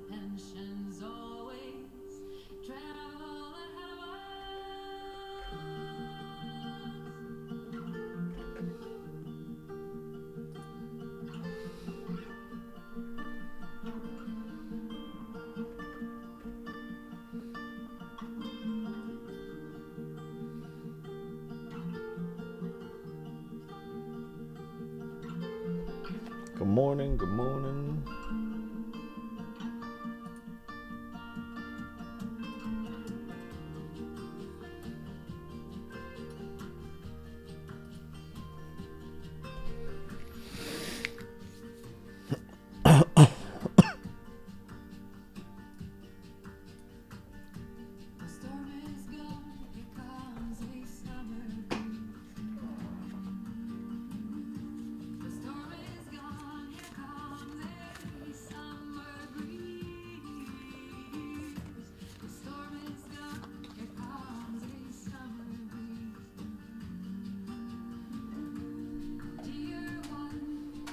intentions always travel ahead of Good morning, good morning. the storm is gone, here comes a summer breeze. The storm is gone, here comes a summer breeze. The storm is gone, here comes a summer breeze. Dear one,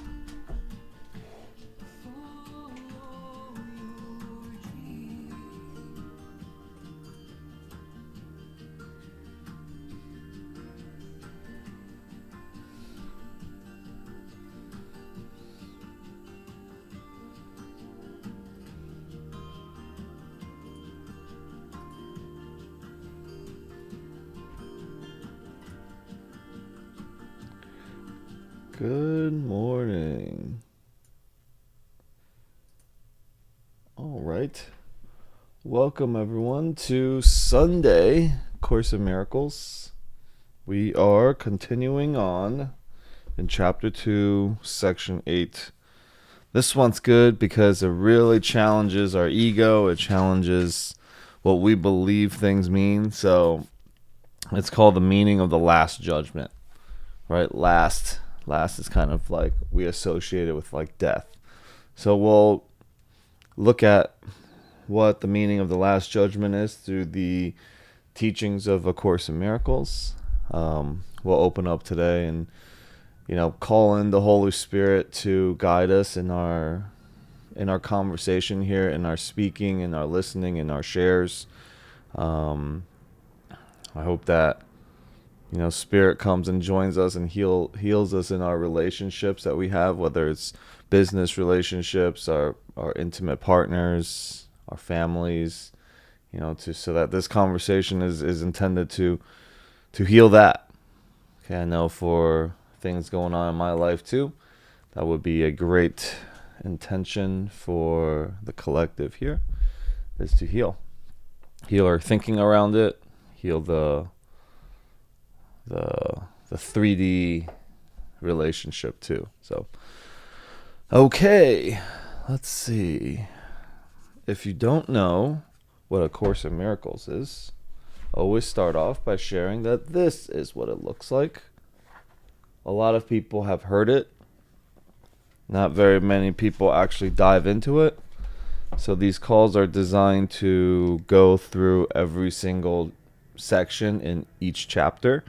follow your dream. Good morning. All right. Welcome, everyone, to Sunday Course in Miracles. We are continuing on in Chapter 2, Section 8. This one's good because it really challenges our ego. It challenges what we believe things mean. So it's called the meaning of the Last Judgment, right? Last is kind of like we associate it with like death. So we'll look at what the meaning of the Last Judgment is through the teachings of A Course in Miracles. We'll open up today and call in the Holy Spirit to guide us in our conversation here, in our speaking, in our listening, in our shares. I hope that Spirit comes and joins us and heals us in our relationships that we have, whether it's business relationships, our intimate partners, our families, so that this conversation is intended to heal that. Okay, I know for things going on in my life too, that would be a great intention for the collective here, is to heal our thinking around it, heal the 3D relationship too. So, okay, let's see. If you don't know what A Course in Miracles is, always start off by sharing that this is what it looks like. A lot of people have heard it. Not very many people actually dive into it. So these calls are designed to go through every single section in each chapter.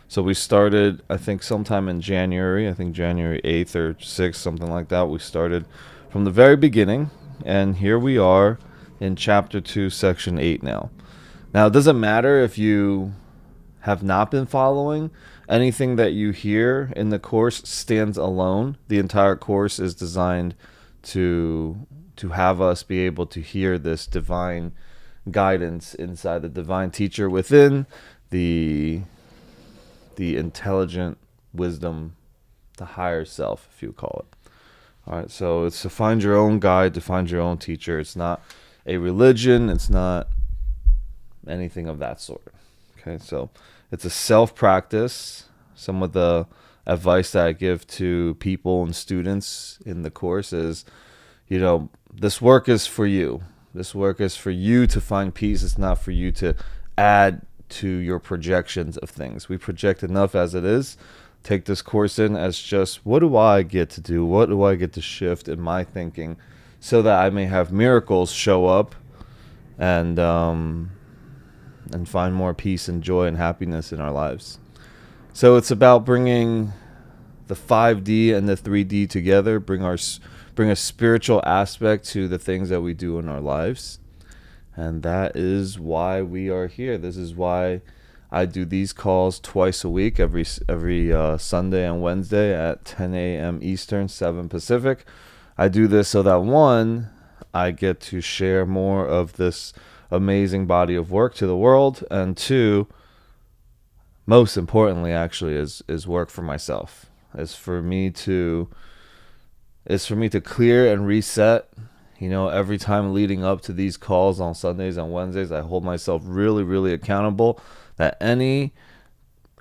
So we started, I think, sometime in January. I think January 8th or 6th, something like that. We started from the very beginning. And here we are in Chapter 2, Section 8 now. Now, it doesn't matter if you have not been following. Anything that you hear in the course stands alone. The entire course is designed to have us be able to hear this divine guidance inside, the divine teacher within, the intelligent wisdom, the higher self, if you call it. All right, so it's to find your own guide, to find your own teacher. It's not a religion. It's not anything of that sort. Okay, so it's a self-practice. Some of the advice that I give to people and students in the course is, this work is for you. This work is for you to find peace. It's not for you to add to your projections of things. We project enough as it is. Take this course in as just, what do I get to do? What do I get to shift in my thinking so that I may have miracles show up and find more peace and joy and happiness in our lives. So it's about bringing the 5D and the 3D together, bring a spiritual aspect to the things that we do in our lives. And that is why we are here. This is why I do these calls twice a week, every Sunday and Wednesday at 10 a.m. Eastern, 7 Pacific. I do this so that, one, I get to share more of this amazing body of work to the world, and two, most importantly, actually, is work for myself. Is for me to clear and reset. Every time leading up to these calls on Sundays and Wednesdays, I hold myself really, really accountable that any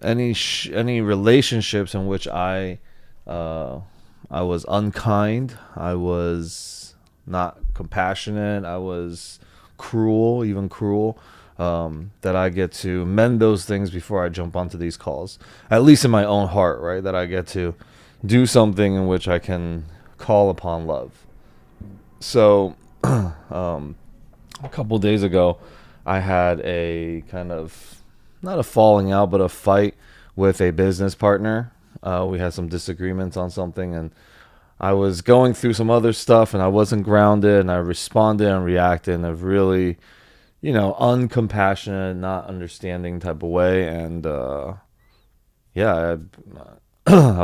relationships in which I was unkind, I was not compassionate, I was cruel, that I get to mend those things before I jump onto these calls. At least in my own heart, right? That I get to do something in which I can call upon love. So, a couple days ago, I had a kind of, not a falling out, but a fight with a business partner. We had some disagreements on something, and I was going through some other stuff, and I wasn't grounded, and I responded and reacted in a really, uncompassionate, not understanding type of way. And, I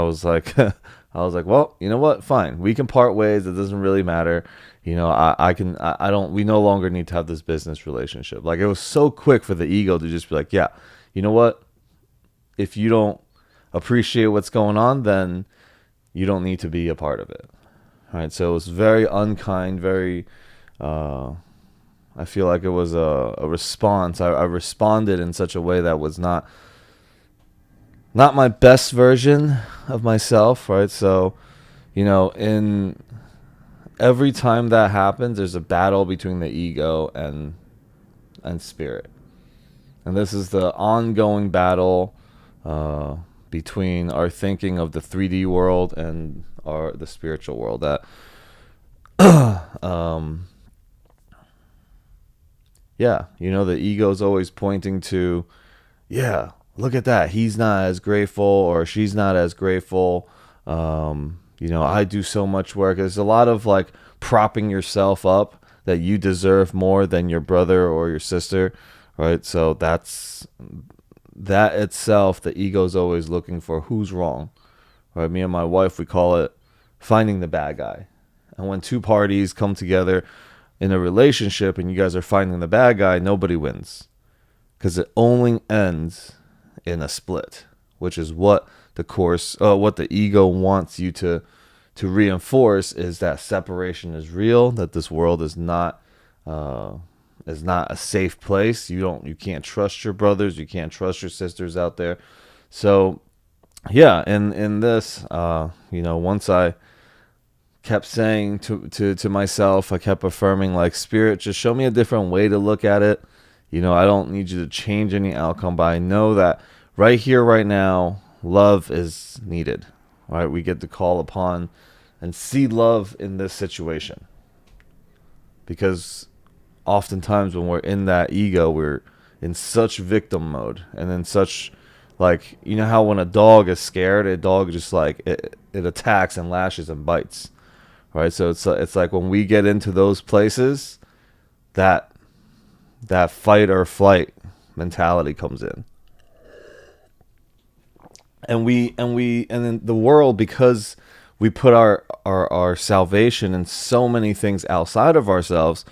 was like, well, you know what? Fine. We can part ways. It doesn't really matter. We no longer need to have this business relationship. Like, it was so quick for the ego to just be like, yeah, you know what? If you don't appreciate what's going on, then you don't need to be a part of it. All right. So it was very unkind, very, I feel like it was a response. I responded in such a way that was not my best version of myself, right? So, in every time that happens, there's a battle between the ego and spirit. And this is the ongoing battle between our thinking of the 3D world and the spiritual world. That the ego is always pointing to, look at that. He's not as grateful, or she's not as grateful. I do so much work. There's a lot of like propping yourself up that you deserve more than your brother or your sister, right? So that itself, the ego's always looking for who's wrong, right? Me and my wife, we call it finding the bad guy. And when two parties come together in a relationship and you guys are finding the bad guy, nobody wins, because it only ends in a split, which is what the ego wants you to reinforce, is that separation is real, that this world is not a safe place. You can't trust your brothers, you can't trust your sisters out there. So in this, once I kept saying to myself, I kept affirming, like, Spirit, just show me a different way to look at it. I don't need you to change any outcome, but I know that right here, right now, love is needed. Right? We get to call upon and see love in this situation. Because oftentimes when we're in that ego, we're in such victim mode, and in such, like, how when a dog is scared, a dog just like it attacks and lashes and bites. Right? So it's like when we get into those places, that fight or flight mentality comes in. And then the world, because we put our salvation in so many things outside of ourselves,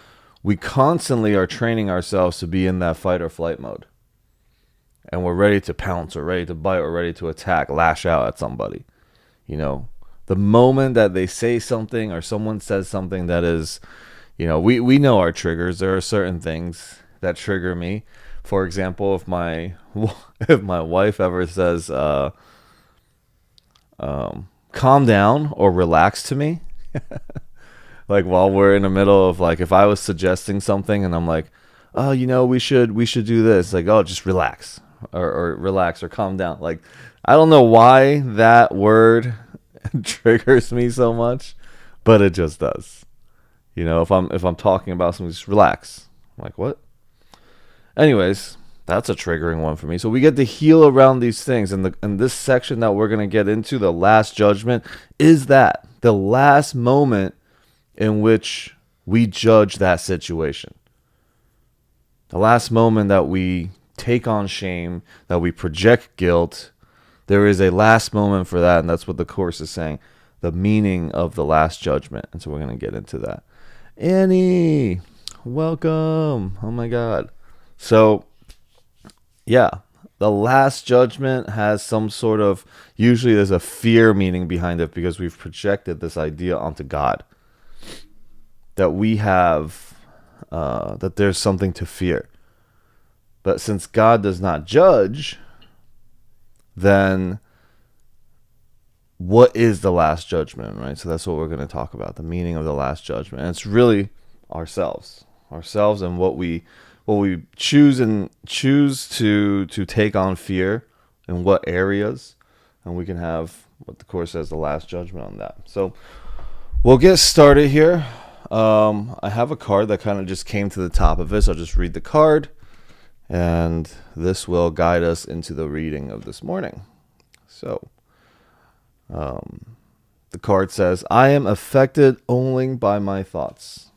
we constantly are training ourselves to be in that fight or flight mode. And we're ready to pounce, or ready to bite, or ready to attack, lash out at somebody. The moment that they say something, or someone says something that is, we know our triggers. There are certain things that trigger me. For example, if my wife ever says, calm down or relax to me, like while we're in the middle of, like, if I was suggesting something and I'm like, oh, we should do this, like, oh, just relax, or relax, or calm down. Like, I don't know why that word triggers me so much, but it just does. If I'm talking about something, just relax. I'm like, what? Anyways, that's a triggering one for me. So we get to heal around these things. And this section that we're going to get into, the Last Judgment, is that the last moment in which we judge that situation. The last moment that we take on shame, that we project guilt, there is a last moment for that, and that's what the Course is saying, the meaning of the Last Judgment. And so we're going to get into that. Annie, welcome. Oh my God. So, yeah, the Last Judgment has some sort of, usually there's a fear meaning behind it because we've projected this idea onto God. That we have, that there's something to fear. But since God does not judge, then what is the Last Judgment, right? So that's what we're going to talk about, the meaning of the Last Judgment. And it's really ourselves and what we choose to take on fear in what areas, and we can have what the Course says, the Last Judgment on that. So we'll get started here. I have a card that kind of just came to the top of it, so I'll just read the card, and this will guide us into the reading of this morning. So, the card says, I am affected only by my thoughts.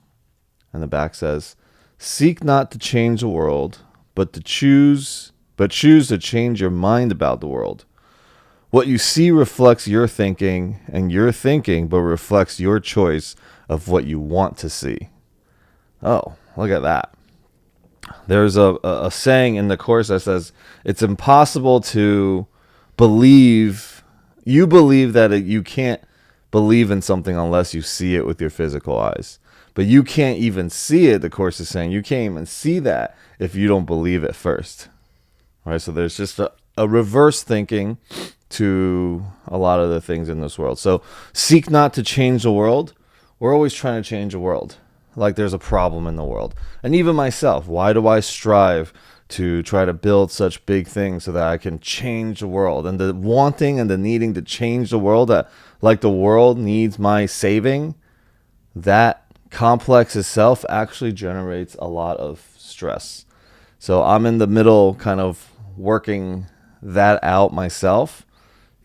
And the back says, seek not to change the world, but choose to change your mind about the world. What you see reflects your thinking, and your thinking but reflects your choice of what you want to see. Oh, look at that. There's a saying in the Course that says, it's impossible to believe. You believe that you can't believe in something unless you see it with your physical eyes. But you can't even see it, the Course is saying. You can't even see that if you don't believe it first. All right, so there's just a reverse thinking to a lot of the things in this world. So seek not to change the world. We're always trying to change the world. Like there's a problem in the world. And even myself, why do I strive to try to build such big things so that I can change the world? And the wanting and the needing to change the world, that like the world needs my saving, that complex itself actually generates a lot of stress. So I'm in the middle kind of working that out myself,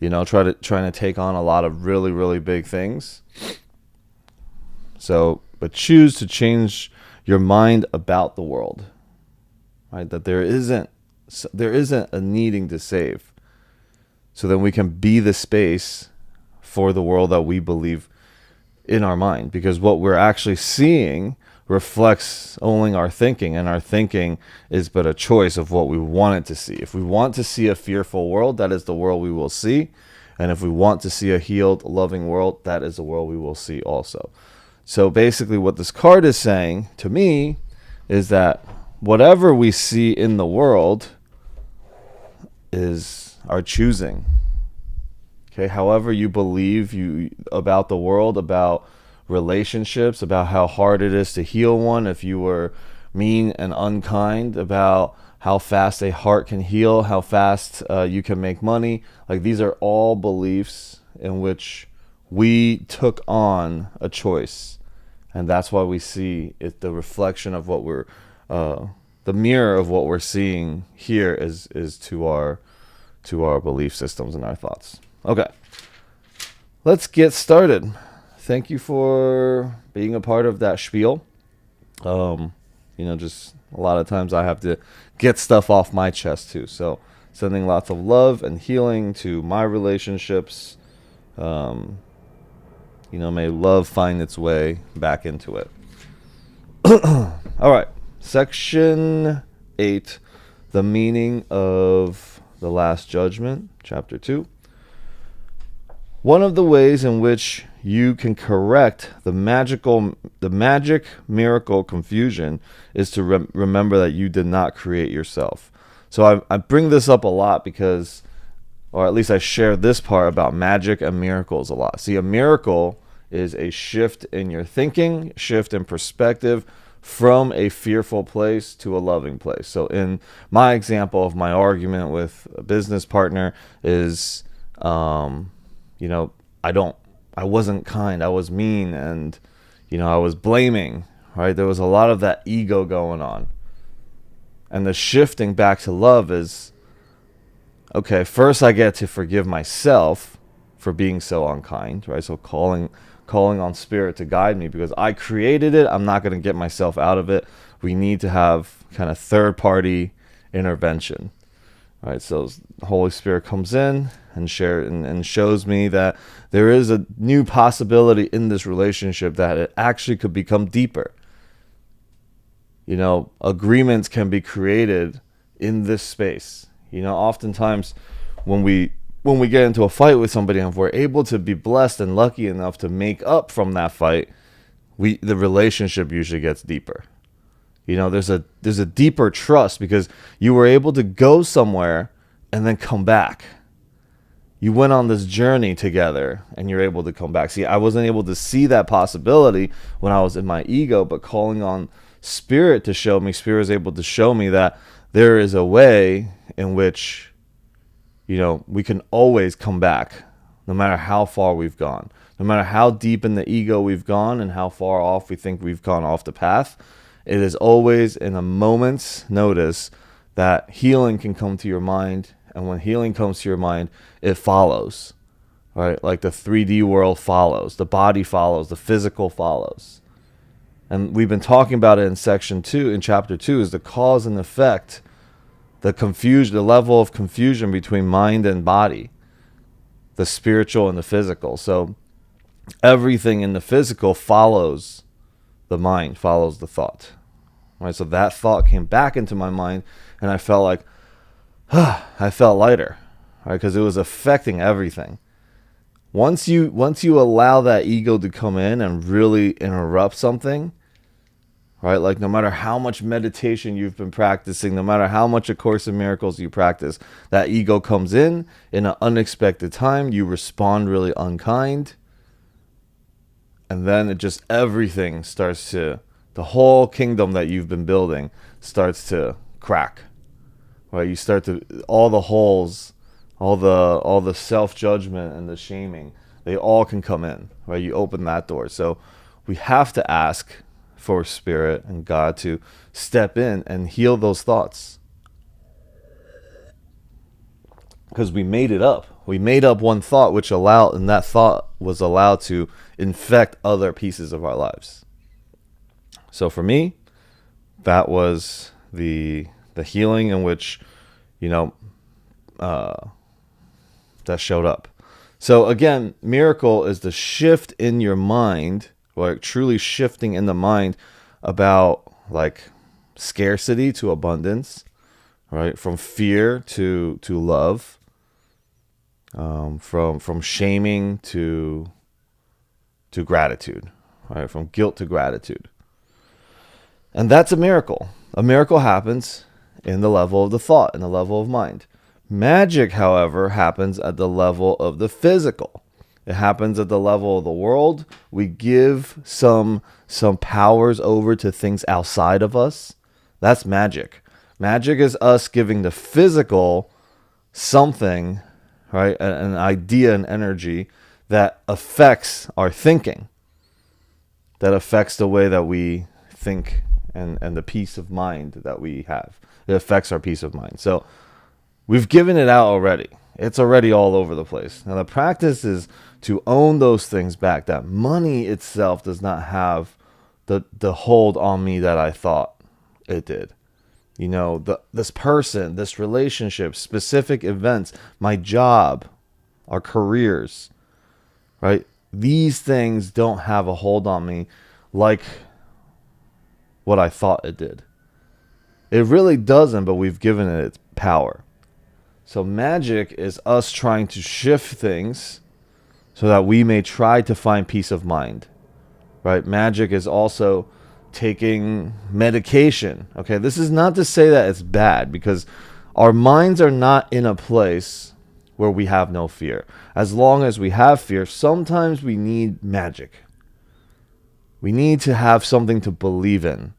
trying to take on a lot of really, really big things. So, but choose to change your mind about the world, right? That there isn't a needing to save. So then we can be the space for the world that we believe in our mind, because what we're actually seeing reflects only our thinking, and our thinking is but a choice of what we want it to see. If we want to see a fearful world, that is the world we will see. And if we want to see a healed, loving world, that is the world we will see also. So basically what this card is saying to me is that whatever we see in the world is our choosing. Okay, however you believe about the world, about relationships, about how hard it is to heal one, if you were mean and unkind, about how fast a heart can heal, how fast you can make money. Like these are all beliefs in which we took on a choice. And that's why we see it, the reflection of what we're, the mirror of what we're seeing here is to our belief systems and our thoughts. Okay, let's get started. Thank you for being a part of that spiel. Just a lot of times I have to get stuff off my chest too. So sending lots of love and healing to my relationships. May love find its way back into it. All right, section 8, the meaning of the Last Judgment, chapter 2. One of the ways in which you can correct the magic miracle confusion is to remember that you did not create yourself. So I bring this up a lot because, or at least I share this part about magic and miracles a lot. See, a miracle is a shift in your thinking, shift in perspective from a fearful place to a loving place. So in my example of my argument with a business partner is, I wasn't kind, I was mean, and, I was blaming, right? There was a lot of that ego going on. And the shifting back to love is, okay, first I get to forgive myself for being so unkind, right? So calling calling on spirit to guide me, because I created it. I'm not going to get myself out of it. We need to have kind of third party intervention. All right, so the Holy Spirit comes in and shows me that there is a new possibility in this relationship, that it actually could become deeper. Agreements can be created in this space. Oftentimes when we get into a fight with somebody, and if we're able to be blessed and lucky enough to make up from that fight, the relationship usually gets deeper. There's a deeper trust, because you were able to go somewhere and then come back. You went on this journey together and you're able to come back. See, I wasn't able to see that possibility when I was in my ego, but calling on Spirit to show me, Spirit is able to show me that there is a way in which, we can always come back, no matter how far we've gone, no matter how deep in the ego we've gone and how far off we think we've gone off the path. It is always in a moment's notice that healing can come to your mind. And when healing comes to your mind, it follows, right? Like the 3D world follows, the body follows, the physical follows. And we've been talking about it in chapter 2, is the cause and effect, the confusion, the level of confusion between mind and body, the spiritual and the physical. So everything in the physical follows the mind, follows the thought. Right? So that thought came back into my mind, and I felt like, I felt lighter, right? Because it was affecting everything. Once you allow that ego to come in and really interrupt something, right? Like no matter how much meditation you've been practicing, no matter how much A Course in Miracles you practice, that ego comes in an unexpected time. You respond really unkind. And then everything starts to, the whole kingdom that you've been building starts to crack. Right? You start to, all the holes, all the self-judgment and the shaming, they all can come in, right? You open that door. So we have to ask for Spirit and God to step in and heal those thoughts. Because we made it up. We made up one thought, and that thought was allowed to infect other pieces of our lives. So for me, that was the healing in which, that showed up. So again, miracle is the shift in your mind, like truly shifting in the mind about like scarcity to abundance, right? From fear to love, from shaming to gratitude, right? From guilt to gratitude. And that's a miracle. A miracle happens in the level of the thought, in the level of mind. Magic, however, happens at the level of the physical. It happens at the level of the world. We give some powers over to things outside of us. That's magic. Magic is us giving the physical something, right? An idea, an energy that affects our thinking, that affects the way that we think and the peace of mind that we have. It affects our peace of mind. So we've given it out already. It's already all over the place. Now the practice is to own those things back. That money itself does not have the hold on me that I thought it did. This person, this relationship, specific events, my job, our careers, right? These things don't have a hold on me like what I thought it did. It really doesn't, but we've given it its power. So magic is us trying to shift things so that we may try to find peace of mind, right? Magic is also taking medication. Okay, this is not to say that it's bad, because our minds are not in a place where we have no fear. As long as we have fear, sometimes we need magic. We need to have something to believe in,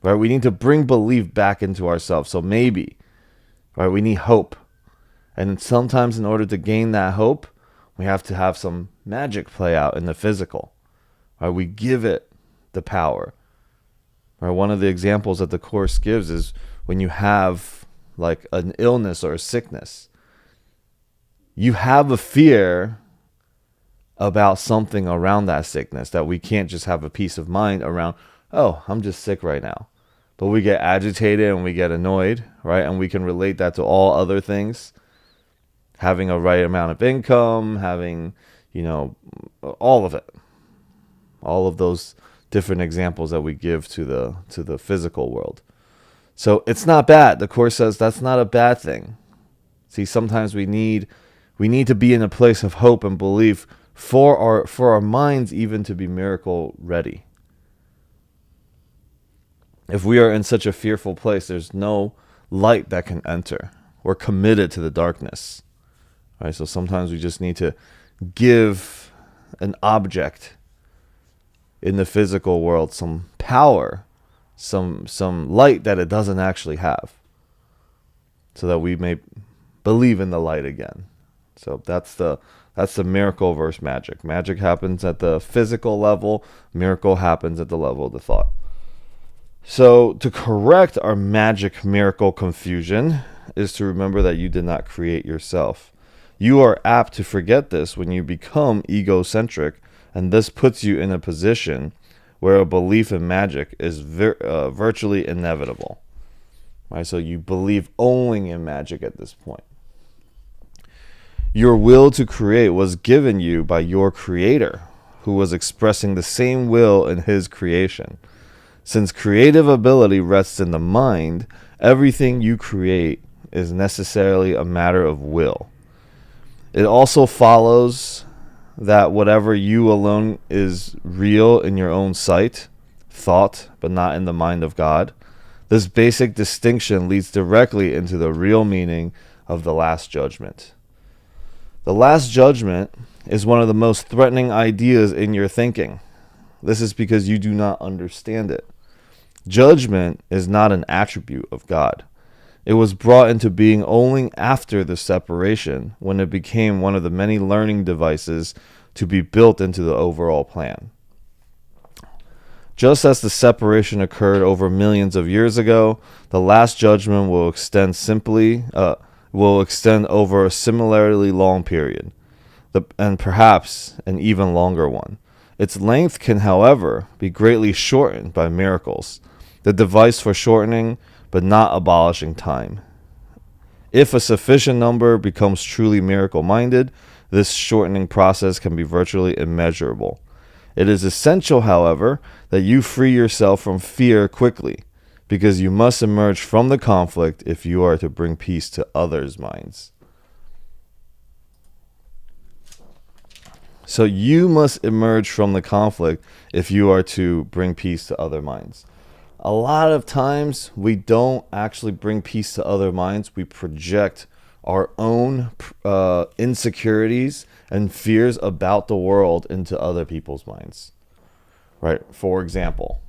right? We need to bring belief back into ourselves. So maybe, right, we need hope. And sometimes in order to gain that hope, we have to have some magic play out in the physical. Right? We give it the power. Right? One of the examples that the Course gives is when you have like an illness or a sickness. You have a fear about something around that sickness, that we can't just have a peace of mind around, oh, I'm just sick right now. But we get agitated and we get annoyed, right? And we can relate that to all other things. Having a right amount of income, having, all of it. All of those different examples that we give to the physical world. So it's not bad. The Course says that's not a bad thing. See, sometimes we need to be in a place of hope and belief for our minds even to be miracle ready. If we are in such a fearful place, there's no light that can enter. We're committed to the darkness. Right? So sometimes we just need to give an object in the physical world some power, some light that it doesn't actually have, so that we may believe in the light again. So that's the miracle versus magic. Magic happens at the physical level. Miracle happens at the level of the thought. So to correct our magic miracle confusion is to remember that you did not create yourself. You are apt to forget this when you become egocentric, and this puts you in a position where a belief in magic is virtually inevitable. Right? So you believe only in magic at this point. Your will to create was given you by your creator, who was expressing the same will in his creation. Since creative ability rests in the mind, everything you create is necessarily a matter of will. It also follows that whatever you alone is real in your own sight, thought, but not in the mind of God. This basic distinction leads directly into the real meaning of the Last Judgement. The Last Judgment is one of the most threatening ideas in your thinking. This is because you do not understand it. Judgment is not an attribute of God. It was brought into being only after the separation, when it became one of the many learning devices to be built into the overall plan. Just as the separation occurred over millions of years ago, the Last Judgment will extend over a similarly long period, and perhaps an even longer one. Its length can, however, be greatly shortened by miracles, the device for shortening but not abolishing time. If a sufficient number becomes truly miracle-minded, this shortening process can be virtually immeasurable. It is essential, however, that you free yourself from fear quickly, because you must emerge from the conflict if you are to bring peace to others' minds. So you must emerge from the conflict if you are to bring peace to other minds. A lot of times we don't actually bring peace to other minds. We project our own insecurities and fears about the world into other people's minds. Right? For example,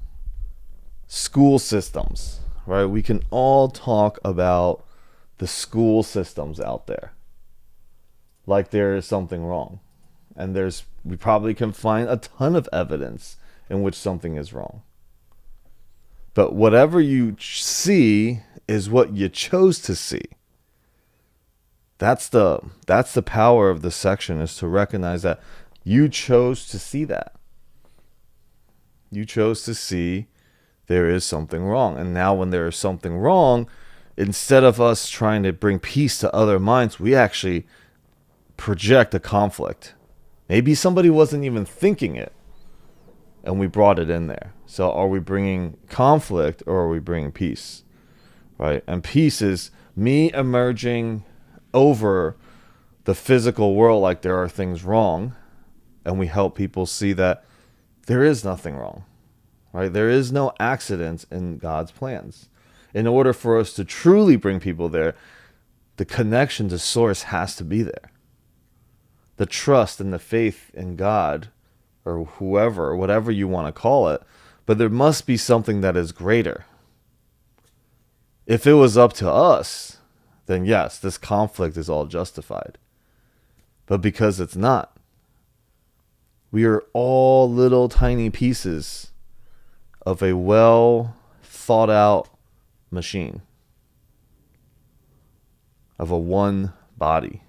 school systems. Right? We can all talk about the school systems out there like there is something wrong. And we probably can find a ton of evidence in which something is wrong. But whatever you see is what you chose to see. That's the power of the section, is to recognize that you chose to see that. You chose to see there is something wrong. And now when there is something wrong, instead of us trying to bring peace to other minds, we actually project a conflict. Maybe somebody wasn't even thinking it, and we brought it in there. So are we bringing conflict or are we bringing peace? Right? And peace is me emerging over the physical world like there are things wrong, and we help people see that there is nothing wrong. Right? There is no accidents in God's plans. In order for us to truly bring people there, the connection to source has to be there. The trust and the faith in God, or whoever, or whatever you want to call it, but there must be something that is greater. If it was up to us, then yes, this conflict is all justified. But because it's not, we are all little tiny pieces of a well thought out machine, of a one body,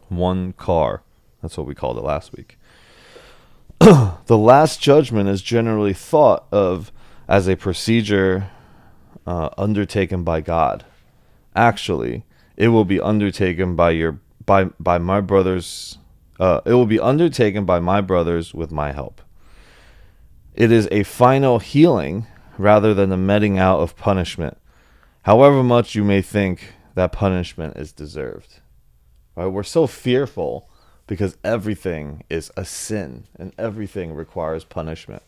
one car, That's what we called it last week. The Last Judgment is generally thought of as a procedure undertaken by God. Actually, it will be undertaken by my brothers. It will be undertaken by my brothers with my help. It is a final healing rather than a meting out of punishment, however much you may think that punishment is deserved. Right? We're so fearful because everything is a sin and everything requires punishment.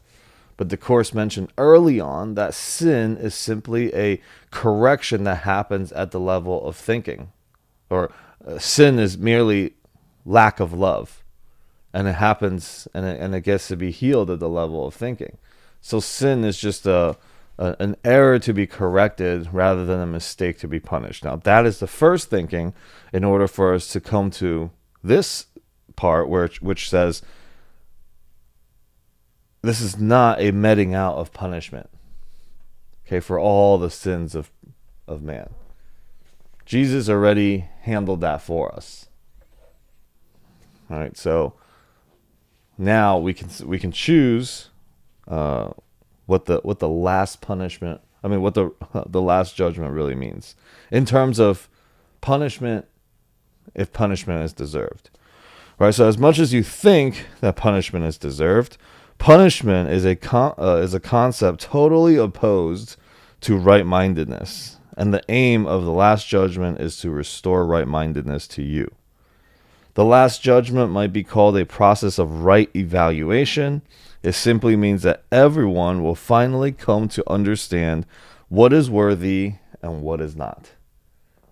But the Course mentioned early on that sin is simply a correction that happens at the level of thinking. Or sin is merely lack of love. And it happens and it gets to be healed at the level of thinking. So sin is just an error to be corrected rather than a mistake to be punished. Now, that is the first thinking in order for us to come to this part which says this is not a meting out of punishment, okay, for all the sins of man. Jesus already handled that for us. All right, so now we can choose what the last punishment, what the last judgment really means in terms of punishment, if punishment is deserved. Right, so as much as you think that punishment is deserved, punishment is a concept totally opposed to right-mindedness, and the aim of the Last Judgment is to restore right-mindedness to you. The Last Judgment might be called a process of right evaluation. It simply means that everyone will finally come to understand what is worthy and what is not.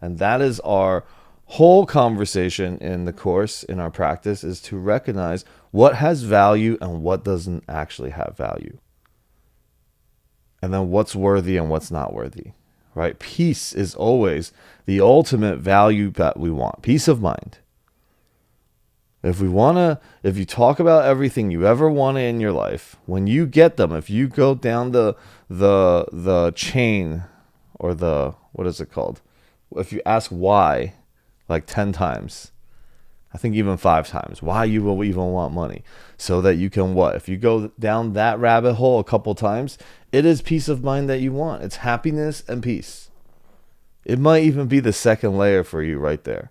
And that is our whole conversation in the Course, in our practice, is to recognize what has value and what doesn't actually have value. And then what's worthy and what's not worthy, right? Peace is always the ultimate value that we want. Peace of mind. If you talk about everything you ever wanted in your life, when you get them, if you go down the chain, or what is it called? If you ask why, like 10 times, I think even 5 times, why you will even want money, so that you can what? If you go down that rabbit hole a couple times, it is peace of mind that you want. It's happiness and peace. It might even be the second layer for you right there.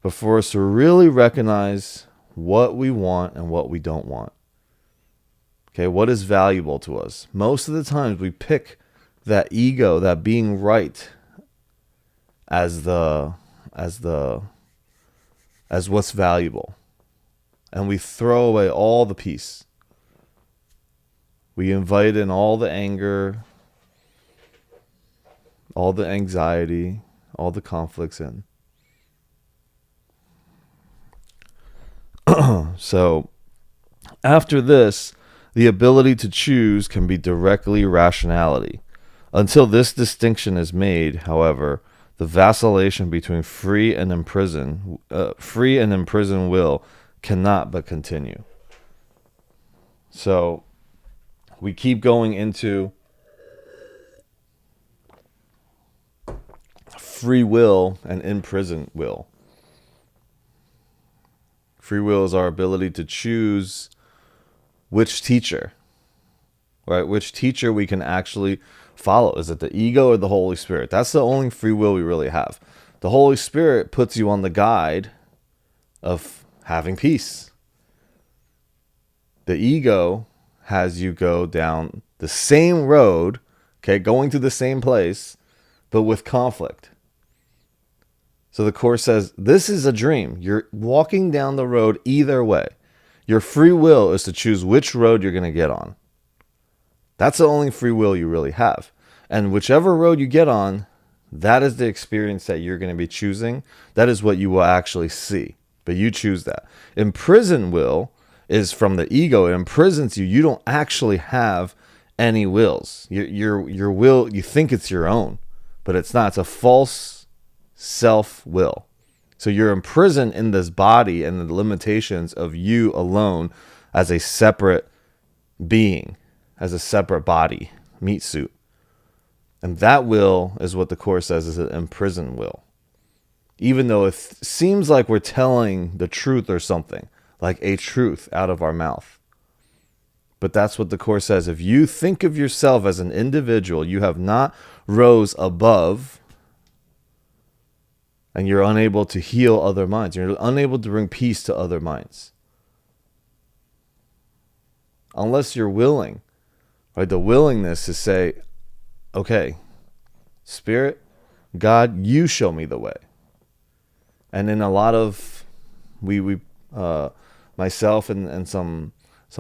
But for us to really recognize what we want and what we don't want. Okay, what is valuable to us? Most of the times we pick that ego, that being right, as what's valuable. And we throw away all the peace. We invite in all the anger, all the anxiety, all the conflicts in. So, after this, the ability to choose can be directly rationality. Until this distinction is made, however, the vacillation between free and imprisoned will cannot but continue. So, we keep going into free will and imprisoned will. Free will is our ability to choose which teacher, right? Which teacher we can actually follow. Is it the ego or the Holy Spirit? That's the only free will we really have. The Holy Spirit puts you on the guide of having peace. The ego has you go down the same road, okay, going to the same place, but with conflict. So the Course says, this is a dream. You're walking down the road either way. Your free will is to choose which road you're going to get on. That's the only free will you really have. And whichever road you get on, that is the experience that you're going to be choosing. That is what you will actually see. But you choose that. Imprisoned will is from the ego. It imprisons you. You don't actually have any wills. Your will, you think it's your own, but it's not. It's a false self-will. So you're imprisoned in this body and the limitations of you alone as a separate being, as a separate body, meat suit. And that will is what the Course says is an imprisoned will. Even though it seems like we're telling the truth or something, like a truth out of our mouth. But that's what the Course says. If you think of yourself as an individual, you have not rose above, and you're unable to heal other minds. You're unable to bring peace to other minds. Unless you're willing, right? The willingness to say, okay, Spirit, God, you show me the way. And in a lot of, myself and some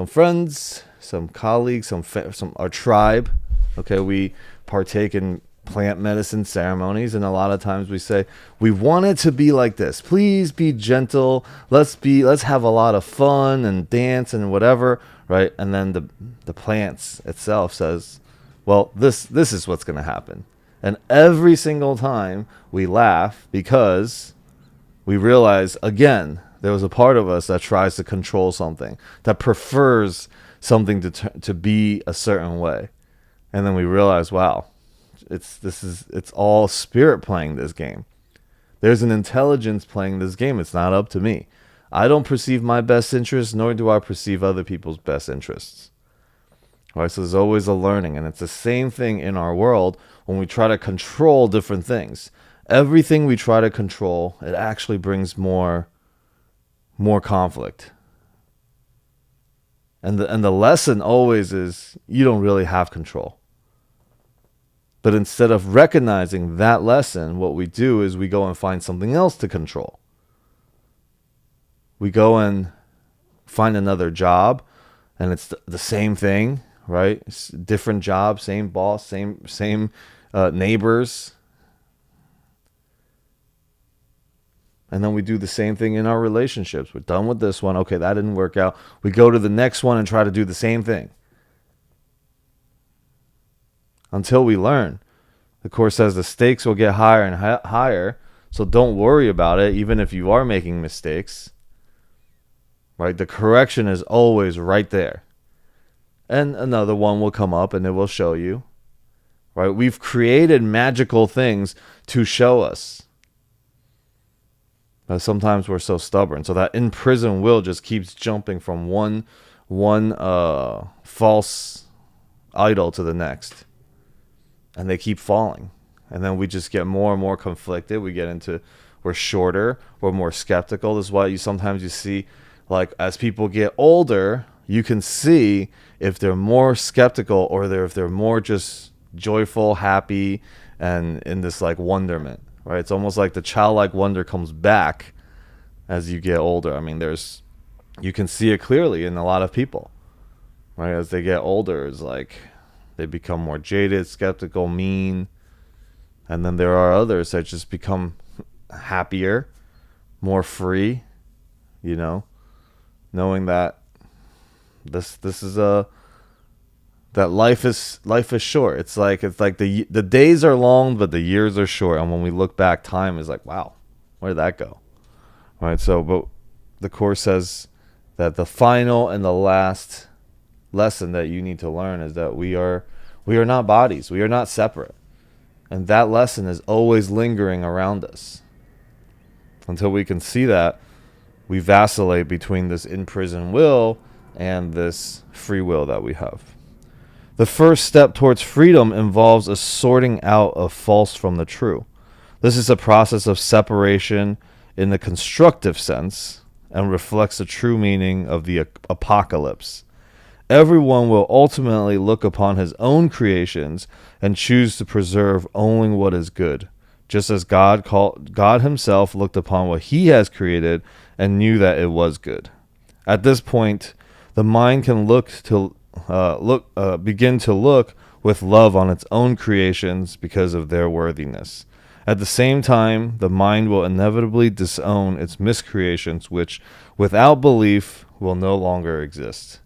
friends, some colleagues, some our tribe, okay, we partake in plant medicine ceremonies, and a lot of times we say, we want it to be like this. Please be gentle. Let's have a lot of fun and dance and whatever, right? And then the plants itself says, well, this is what's going to happen. And every single time we laugh because we realize, again, there was a part of us that tries to control something, that prefers something to be a certain way. And then we realize, wow, it's all spirit playing this game. There's an intelligence playing this game. It's not up to me. I don't perceive my best interests, nor do I perceive other people's best interests. All right, so there's always a learning, and it's the same thing in our world when we try to control different things. Everything we try to control, it actually brings more conflict. And the lesson always is you don't really have control. But instead of recognizing that lesson, what we do is we go and find something else to control. We go and find another job, and it's the same thing, right? It's different job, same boss, same neighbors. And then we do the same thing in our relationships. We're done with this one. Okay, that didn't work out. We go to the next one and try to do the same thing. Until we learn. The Course says the stakes will get higher and higher. So don't worry about it, even if you are making mistakes. Right? The correction is always right there. And another one will come up and it will show you. Right? We've created magical things to show us. But sometimes we're so stubborn. So that imprisoned will just keeps jumping from one false idol to the next. And they keep falling. And then we just get more and more conflicted. We're shorter. We're more skeptical. This is why sometimes you see, like, as people get older, you can see if they're more skeptical or if they're more just joyful, happy, and in this, like, wonderment. Right? It's almost like the childlike wonder comes back as you get older. I mean, you can see it clearly in a lot of people. Right? As they get older, it's like they become more jaded, skeptical, mean. And then there are others that just become happier, more free, knowing that this is that life is short. It's like the days are long, but the years are short. And when we look back, time is like, wow, where did that go? All right. So, but the Course says that the final and the last lesson that you need to learn is that we are not bodies. We are not separate. And that lesson is always lingering around us. Until we can see that, we vacillate between this imprisoned will and this free will that we have. The first step towards freedom involves a sorting out of false from the true. This is a process of separation in the constructive sense and reflects the true meaning of the apocalypse. Everyone will ultimately look upon his own creations and choose to preserve only what is good, just as God himself looked upon what he has created and knew that it was good. At this point, the mind can begin to look with love on its own creations because of their worthiness. At the same time, the mind will inevitably disown its miscreations, which, without belief, will no longer exist.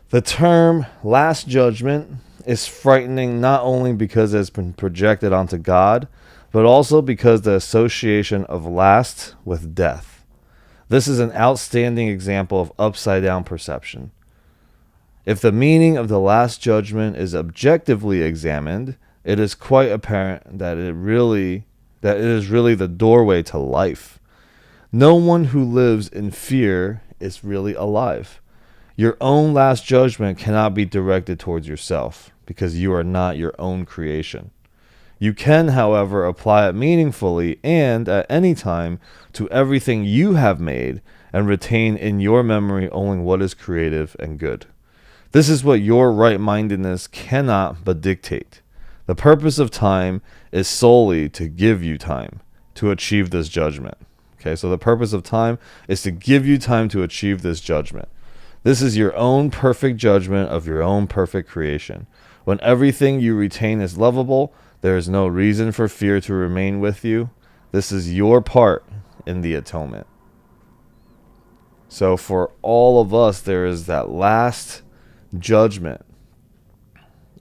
The term Last Judgment is frightening not only because it has been projected onto God, but also because the association of last with death. This is an outstanding example of upside-down perception. If the meaning of the Last Judgment is objectively examined, it is quite apparent that it is really the doorway to life. No one who lives in fear is really alive. Your own last judgment cannot be directed towards yourself because you are not your own creation. You can, however, apply it meaningfully and at any time to everything you have made and retain in your memory only what is creative and good. This is what your right-mindedness cannot but dictate. The purpose of time is solely to give you time to achieve this judgment. Okay, so the purpose of time is to give you time to achieve this judgment. This is your own perfect judgment of your own perfect creation. When everything you retain is lovable, there is no reason for fear to remain with you. This is your part in the atonement. So for all of us, there is that last judgment,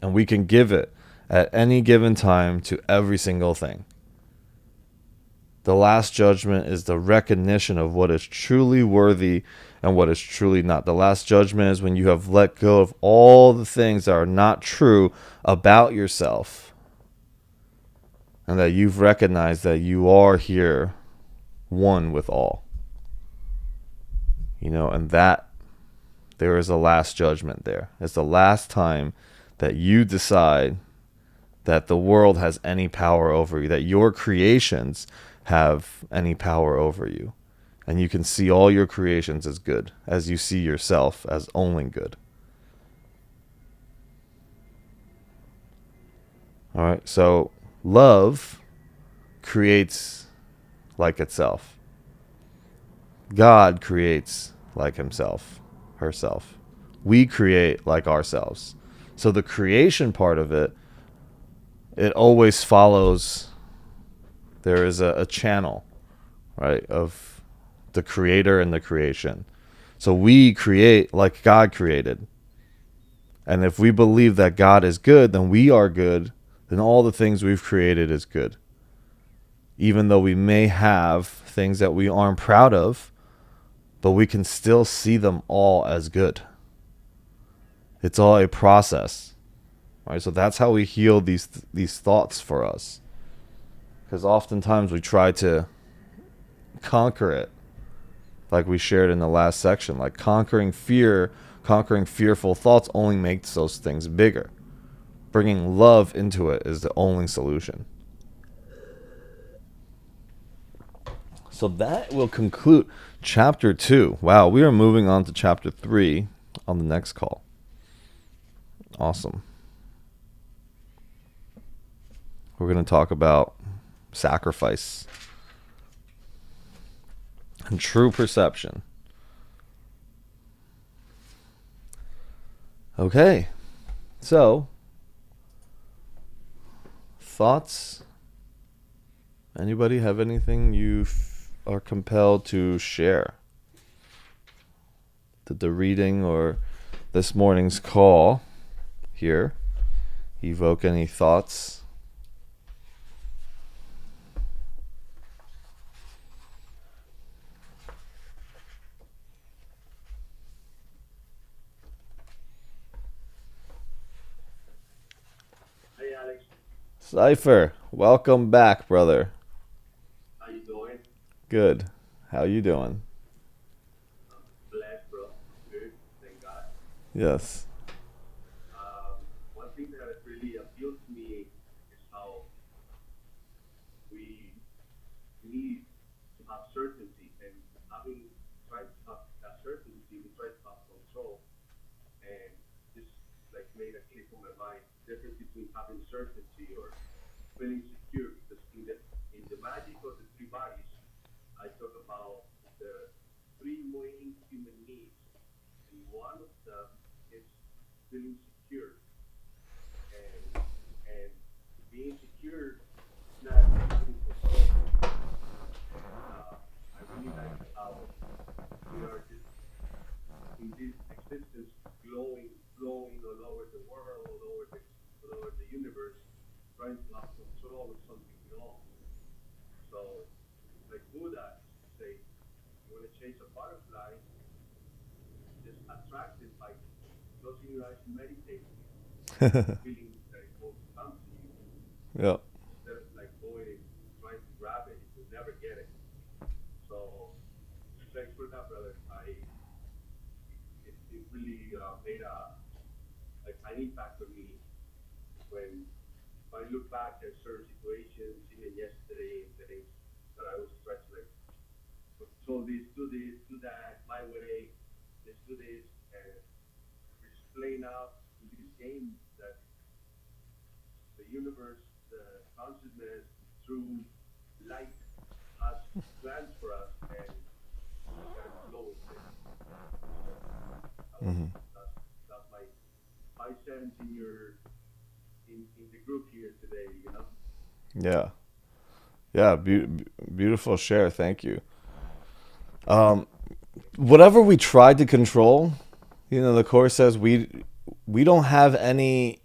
and we can give it at any given time to every single thing. The last judgment is the recognition of what is truly worthy and what is truly not. The last judgment is when you have let go of all the things that are not true about yourself, and that you've recognized that you are here one with all. And that there is a last judgment there. It's the last time that you decide that the world has any power over you, that your creations have any power over you. And you can see all your creations as good, as you see yourself as only good. All right, so love creates like itself. God creates like himself, herself. We create like ourselves. So the creation part of it, it always follows. There is a channel, right, of the creator and the creation. So we create like God created. And if we believe that God is good, then we are good, then all the things we've created is good. Even though we may have things that we aren't proud of, but we can still see them all as good. It's all a process. Right? So that's how we heal these thoughts for us. Because oftentimes we try to conquer it, like we shared in the last section. Like conquering fear, conquering fearful thoughts only makes those things bigger. Bringing love into it is the only solution. So that will conclude chapter 2. Wow, we are moving on to chapter 3 on the next call. Awesome. We're going to talk about sacrifice and true perception. Okay, so thoughts? Anybody have anything you are compelled to share? Did the reading or this morning's call here evoke any thoughts? Hey Alex, Cypher, welcome back, brother. how you doing? Good. How you doing? Blessed, bro. Good, thank God. Yes. One thing that has really appealed to me is how we need to have certainty, and having tried to have that certainty, we try to have control, and this like made a click on my mind. Difference between having certainty or feeling secure, because in the magic of the three bodies, I talk about the three main human needs, and one of them is feeling secure. And being secure is not having control. And I really like how we are just in this existence glowing all over the world, all over the universe, trying to have control of something we own. So, like Buddha say, you want to chase a butterfly, just attract it by closing your eyes and meditating, feeling that it will come to you. Yeah. Instead of like going and trying to grab it, you'll never get it. So, thanks for that, brother. an impact on me when I look back at certain situations, even yesterday, things that I was stressed like, so this, do that, my way, let's do this, and explain out to this game that the universe, the consciousness, through light has plans for us, and we gotta flow with it. So that's my sense in your in the group here today, you know. Yeah. Yeah, beautiful share. Thank you. Whatever we tried to control, the Course says we don't have any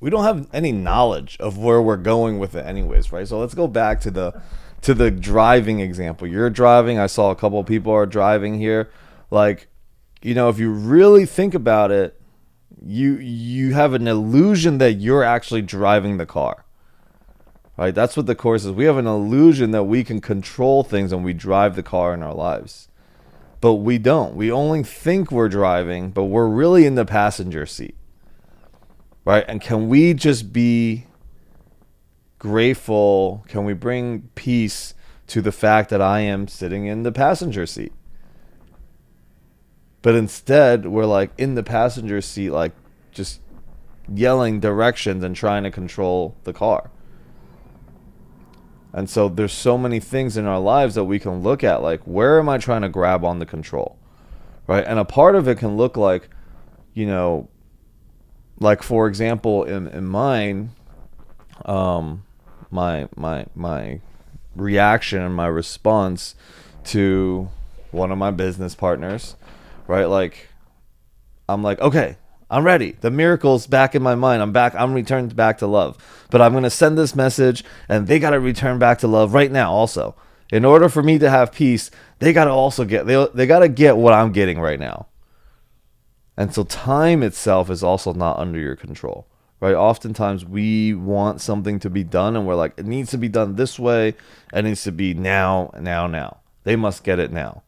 knowledge of where we're going with it anyways, right? So let's go back to the driving example. You're driving. I saw a couple of people are driving here. Like, if you really think about it, you have an illusion that you're actually driving the car. Right? That's what the Course is. We have an illusion that we can control things and we drive the car in our lives. But we don't. We only think we're driving, but we're really in the passenger seat. Right? And can we just be grateful? Can we bring peace to the fact that I am sitting in the passenger seat? But instead, we're like in the passenger seat, like just yelling directions and trying to control the car. And so there's so many things in our lives that we can look at, like, where am I trying to grab on the control? Right? And a part of it can look like, like, for example, in mine, my reaction and my response to one of my business partners, right? Like, I'm like, okay, I'm ready. The miracle's back in my mind. I'm back. I'm returned back to love. But I'm going to send this message, and they got to return back to love right now also. In order for me to have peace, they got to also they got to get what I'm getting right now. And so time itself is also not under your control, right? Oftentimes we want something to be done, and we're like, it needs to be done this way. It needs to be now. They must get it now.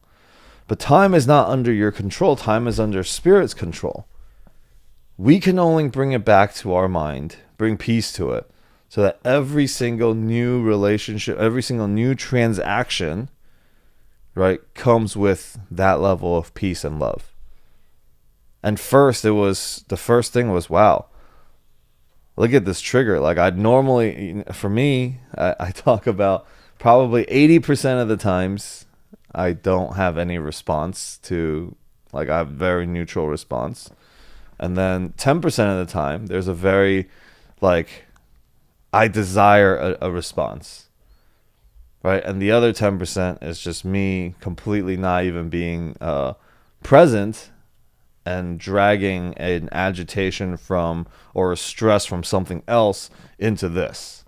But time is not under your control. Time is under Spirit's control. We can only bring it back to our mind, bring peace to it, so that every single new relationship, every single new transaction, right, comes with that level of peace and love. And the first thing was, wow, look at this trigger. Like, I'd normally, for me, I talk about probably 80% of the times I don't have any response to, like, I have a very neutral response. And then 10% of the time, there's a very, like, I desire a response, right? And the other 10% is just me completely not even being present and dragging an agitation from or a stress from something else into this.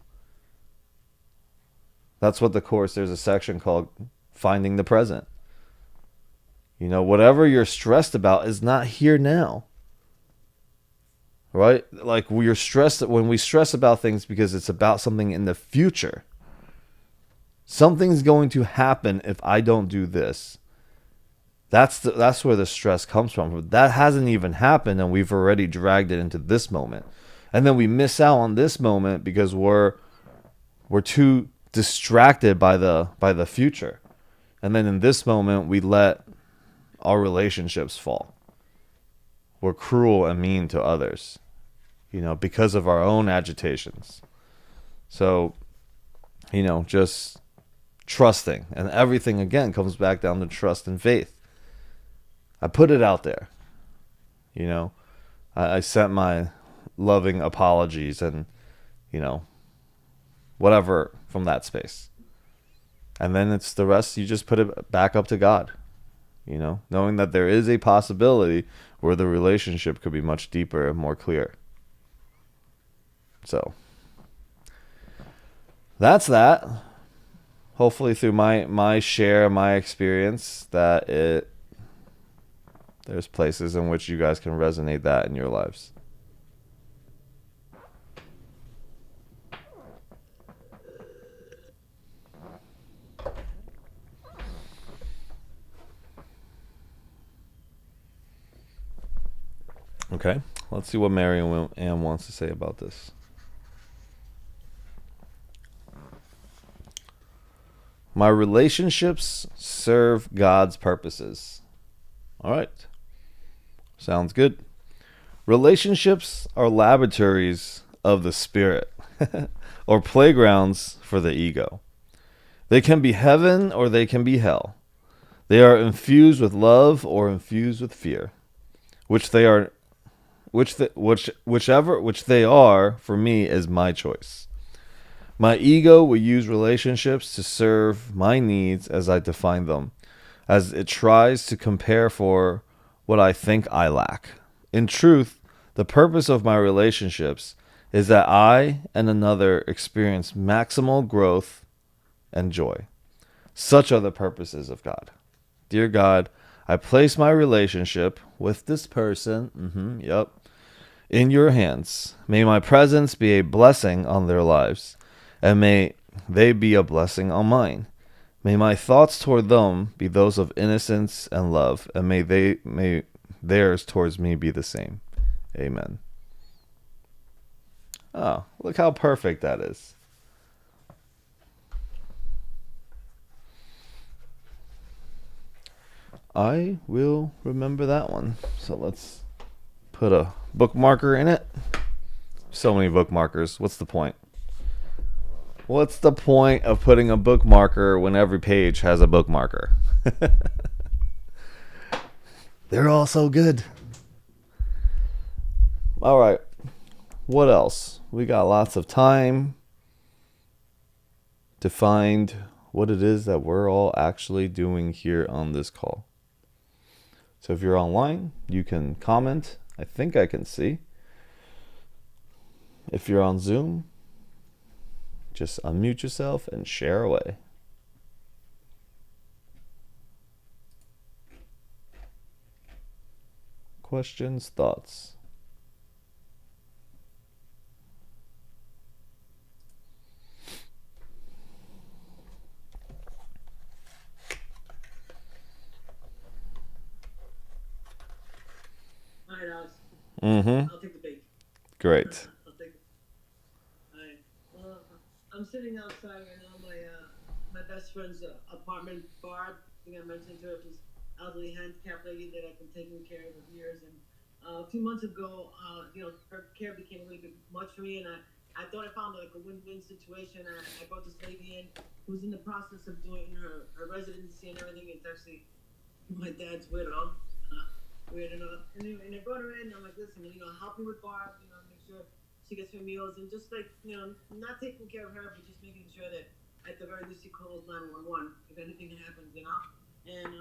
That's what the Course, there's a section called Finding the Present. Whatever you're stressed about is not here now. Right? Like, we're stressed when we stress about things because it's about something in the future. Something's going to happen if I don't do this. That's where the stress comes from. But that hasn't even happened, and we've already dragged it into this moment. And then we miss out on this moment because we're too distracted by the future. And then in this moment, we let our relationships fall. We're cruel and mean to others, because of our own agitations. So, just trusting. And everything, again, comes back down to trust and faith. I put it out there. I sent my loving apologies and, whatever from that space. And then it's the rest, you just put it back up to God. Knowing that there is a possibility where the relationship could be much deeper and more clear. So that's that. Hopefully through my share, my experience, that there's places in which you guys can resonate that in your lives. Okay, Let's see what Mary Ann wants to say about this. My relationships serve God's purposes. All right. Sounds good. Relationships are laboratories of the spirit or playgrounds for the ego. They can be heaven or they can be hell. They are infused with love or infused with fear, which they are which they are for me is my choice. My ego will use relationships to serve my needs as I define them, as it tries to compare for what I think I lack. In truth, the purpose of my relationships is that I and another experience maximal growth and joy. Such are the purposes of God. Dear God, I place my relationship with this person, in your hands. May my presence be a blessing on their lives, and may they be a blessing on mine. May my thoughts toward them be those of innocence and love, and may theirs towards me be the same. Amen. Oh, look how perfect that is. I will remember that one. So let's put a bookmarker in it. So many bookmarkers. What's the point? What's the point of putting a bookmarker when every page has a bookmarker? They're all so good. All right. What else? We got lots of time to find what it is that we're all actually doing here on this call. So if you're online, you can comment. I think I can see. If you're on Zoom, just unmute yourself and share away. Questions, thoughts? All right, Alex. Mm-hmm. I'll take the bait. Great. I'll take it. All right. Well, I'm sitting outside right now. My best friend's apartment. Barb, I think I mentioned to her, she's elderly handicapped lady that I've been taking care of for years. And a few months ago, her care became a little bit much for me, and I thought I found like a win-win situation. I brought this lady in who's in the process of doing her residency and everything. It's actually my dad's widow. Weird enough. And I brought her in, and I'm like, listen, help me with Barb, make sure she gets her meals, and just like, not taking care of her, but just making sure that at the very least she calls 911 if anything happens. And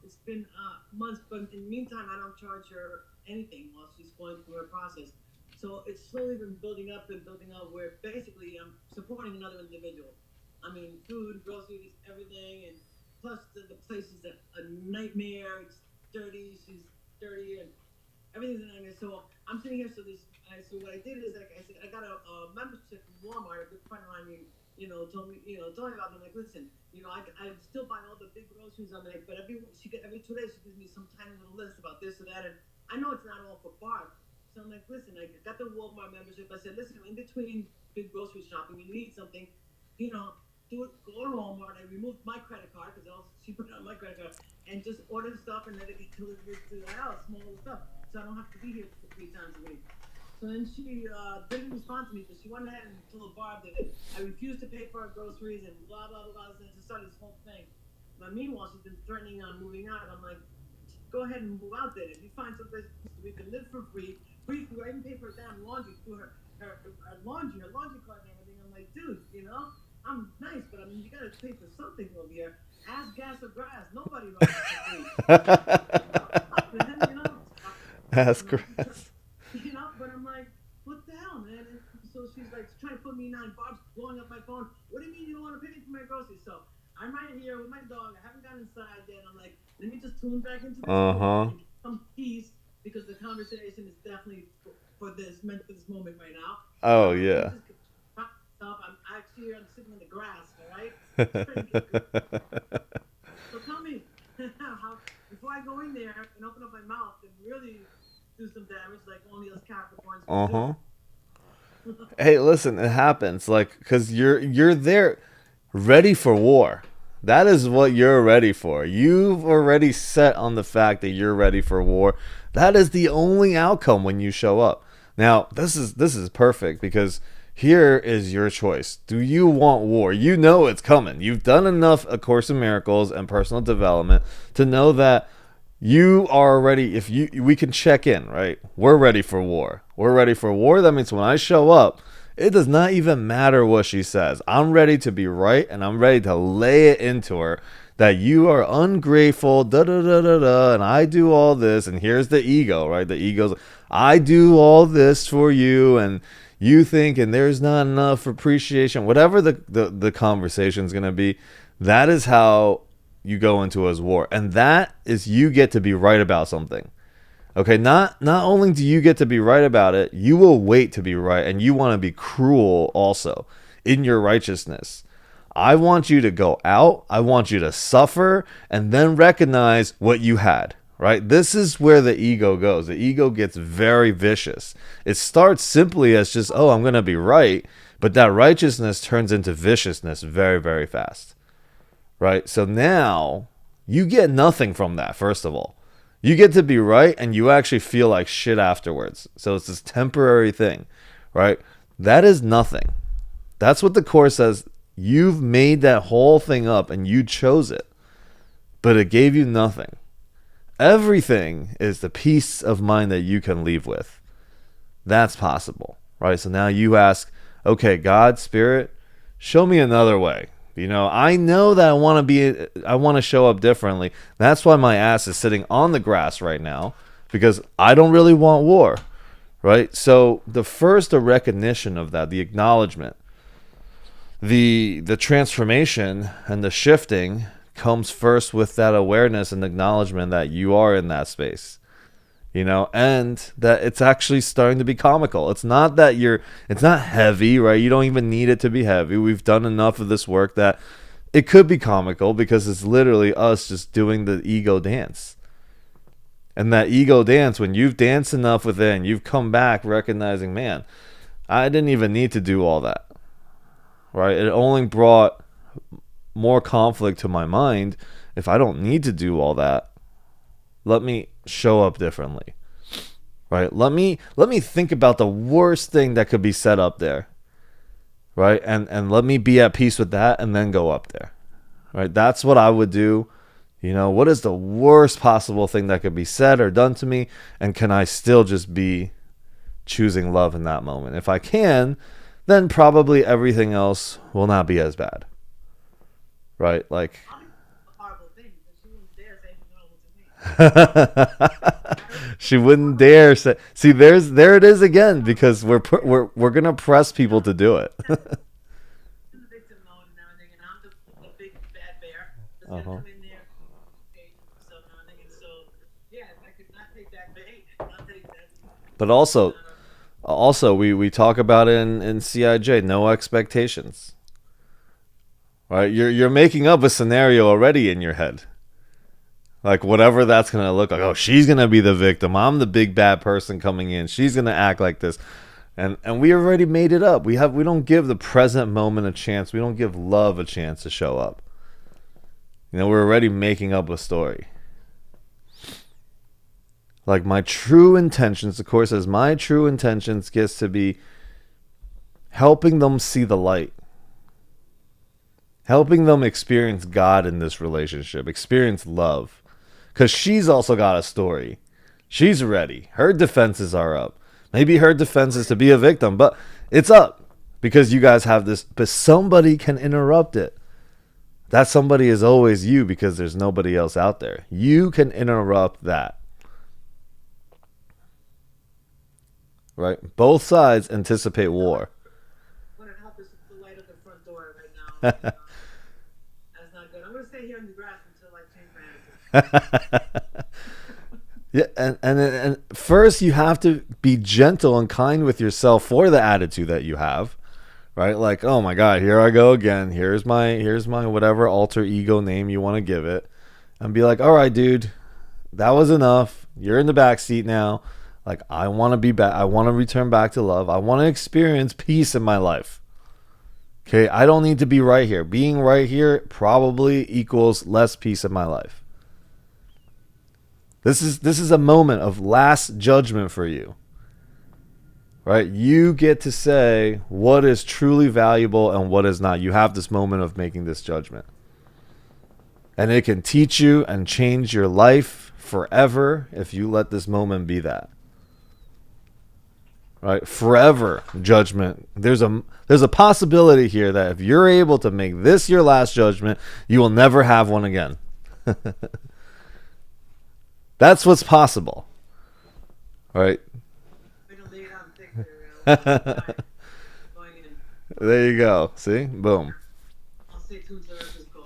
it's been months, but in the meantime, I don't charge her anything while she's going through her process. So it's slowly been building up where basically I'm supporting another individual. I mean, food, groceries, everything, and plus the place is a nightmare. It's dirty. She's dirty, and everything's in there. So I'm sitting here. So what I did is, like I said, I got a membership from Walmart. A good friend of mine, told me about them. Like, listen, I still buy all the big groceries. I'm like, but every 2 days she gives me some tiny little list about this or that, and I know it's not all for Barb. So I'm like, listen, I got the Walmart membership. I said, listen, in between big grocery shopping, you need something, go to Walmart. I removed my credit card because she put it on my credit card, and just order stuff and let it get delivered to the house, small stuff, so I don't have to be here 3 times a week. So then she didn't respond to me, but she went ahead and told Barb that I refused to pay for her groceries and blah blah blah. And just started this whole thing. But meanwhile, she's been threatening on moving out. I'm like, go ahead and move out there. If you find someplace we can live for free, I even pay for her damn laundry through her laundry card and everything. I'm like, dude, I'm nice, but you gotta pay for something over here. Ass, gas, or grass. Nobody runs for free. Ask grass. But I'm like, what the hell, man? And so she's like trying to put me in on. Bob's blowing up my phone. What do you mean you don't want to pay for my groceries? So I'm right here with my dog. I haven't gotten inside yet. I'm like, let me just tune back into this and get some peace, because the conversation is definitely meant for this moment right now. Oh yeah. I'm sitting in the grass, all right? So tell me, how, before I go in there and open up my mouth and really do some damage like only us Capricorns Uh can huh. do. Hey, listen, it happens. Like, because you're there, ready for war. That is what you're ready for. You've already set on the fact that you're ready for war. That is the only outcome when you show up. Now, this is perfect because here is your choice. Do you want war? You know it's coming. You've done enough A Course in Miracles and personal development to know that you are ready. We can check in, right? We're ready for war. We're ready for war. That means when I show up, it does not even matter what she says. I'm ready to be right, and I'm ready to lay it into her that you are ungrateful, da da da da da, and I do all this, and here's the ego, right? The ego's, I do all this for you, and you think, and there's not enough appreciation. Whatever the conversation's gonna be, that is how you go into as war, and that is you get to be right about something. Okay, not only do you get to be right about it, you will wait to be right, and you want to be cruel also in your righteousness. I want you to go out, I want you to suffer, and then recognize what you had, right? This is where the ego goes. The ego gets very vicious. It starts simply as just, oh, I'm going to be right, but that righteousness turns into viciousness very, very fast, right? So now you get nothing from that, first of all. You get to be right, and you actually feel like shit afterwards. So it's this temporary thing, right? That is nothing. That's what the Course says. You've made that whole thing up, and you chose it. But it gave you nothing. Everything is the peace of mind that you can leave with. That's possible, right? So now you ask, okay, God, Spirit, show me another way. You know, I know that I want to show up differently. That's why my ass is sitting on the grass right now, because I don't really want war, right? So the first recognition of that, the acknowledgement, the transformation and the shifting comes first with that awareness and acknowledgement that you are in that space. You know, and that it's actually starting to be comical. It's not that it's not heavy, right? You don't even need it to be heavy. We've done enough of this work that it could be comical, because it's literally us just doing the ego dance. And that ego dance, when you've danced enough with it and you've come back recognizing, man, I didn't even need to do all that, right? It only brought more conflict to my mind. If I don't need to do all that, let me show up differently, right? Let me think about the worst thing that could be set up there, right? And let me be at peace with that, and then go up there, right? That's what I would do. You know, what is the worst possible thing that could be said or done to me, and can I still just be choosing love in that moment? If I can, then probably everything else will not be as bad, right? Like, A horrible thing, but she wouldn't dare say anything wrong to me. she wouldn't dare say. See, there it is again, because we're gonna press people to do it. I'm the victim mode and everything, and I'm the big bad bear that's gonna come in there and pay myself and everything. And so, yeah, if I could not take that bait, I'll take that. But also we talk about it in CIJ, no expectations. Right? You're making up a scenario already in your head. Like, whatever that's going to look like. Oh, she's going to be the victim. I'm the big bad person coming in. She's going to act like this. And we already made it up. We don't give the present moment a chance. We don't give love a chance to show up. You know, we're already making up a story. Like, my true intentions, of course, as my true intentions gets to be helping them see the light. Helping them experience God in this relationship. Experience love. Because she's also got a story. She's ready. Her defenses are up. Maybe her defense is to be a victim, but it's up. Because you guys have this, but somebody can interrupt it. That somebody is always you, because there's nobody else out there. You can interrupt that. Right? Both sides anticipate war. I'm gonna help us to light up the front door right now. That's not good. I'm gonna stay here in the grass until I change my attitude. Yeah, and first you have to be gentle and kind with yourself for the attitude that you have, right? Like, oh my God, here I go again. Here's my whatever alter ego name you want to give it, and be like, all right, dude, that was enough. You're in the back seat now. Like, I want to be back. I want to return back to love. I want to experience peace in my life. Okay, I don't need to be right here. Being right here probably equals less peace in my life. This is a moment of last judgment for you. Right? You get to say what is truly valuable and what is not. You have this moment of making this judgment. And it can teach you and change your life forever if you let this moment be that. Right? Forever judgment. There's a possibility here that if you're able to make this your last judgment, you will never have one again. That's what's possible. Right? We don't leave it on picture. Going in. There you go. See? Boom. I'll stay tuned to this call.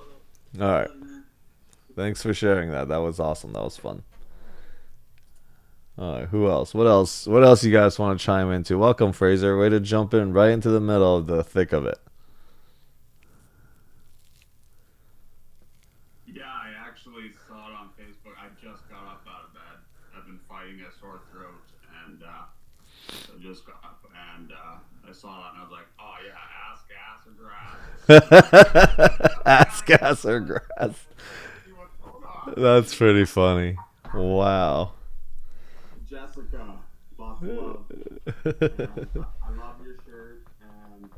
All right. Thanks for sharing that. That was awesome. That was fun. All right. Who else? What else? What else you guys want to chime into? Welcome, Fraser. Way to jump in right into the middle of the thick of it. Yeah, I actually saw it on Facebook. I just got up out of bed. I've been fighting a sore throat, and I just got up, and I saw that, and I was like, "Oh yeah, ass, gas, or grass." Ass, gas, or grass. That's pretty funny. Wow. Jessica, lots of love. I love your shirt, and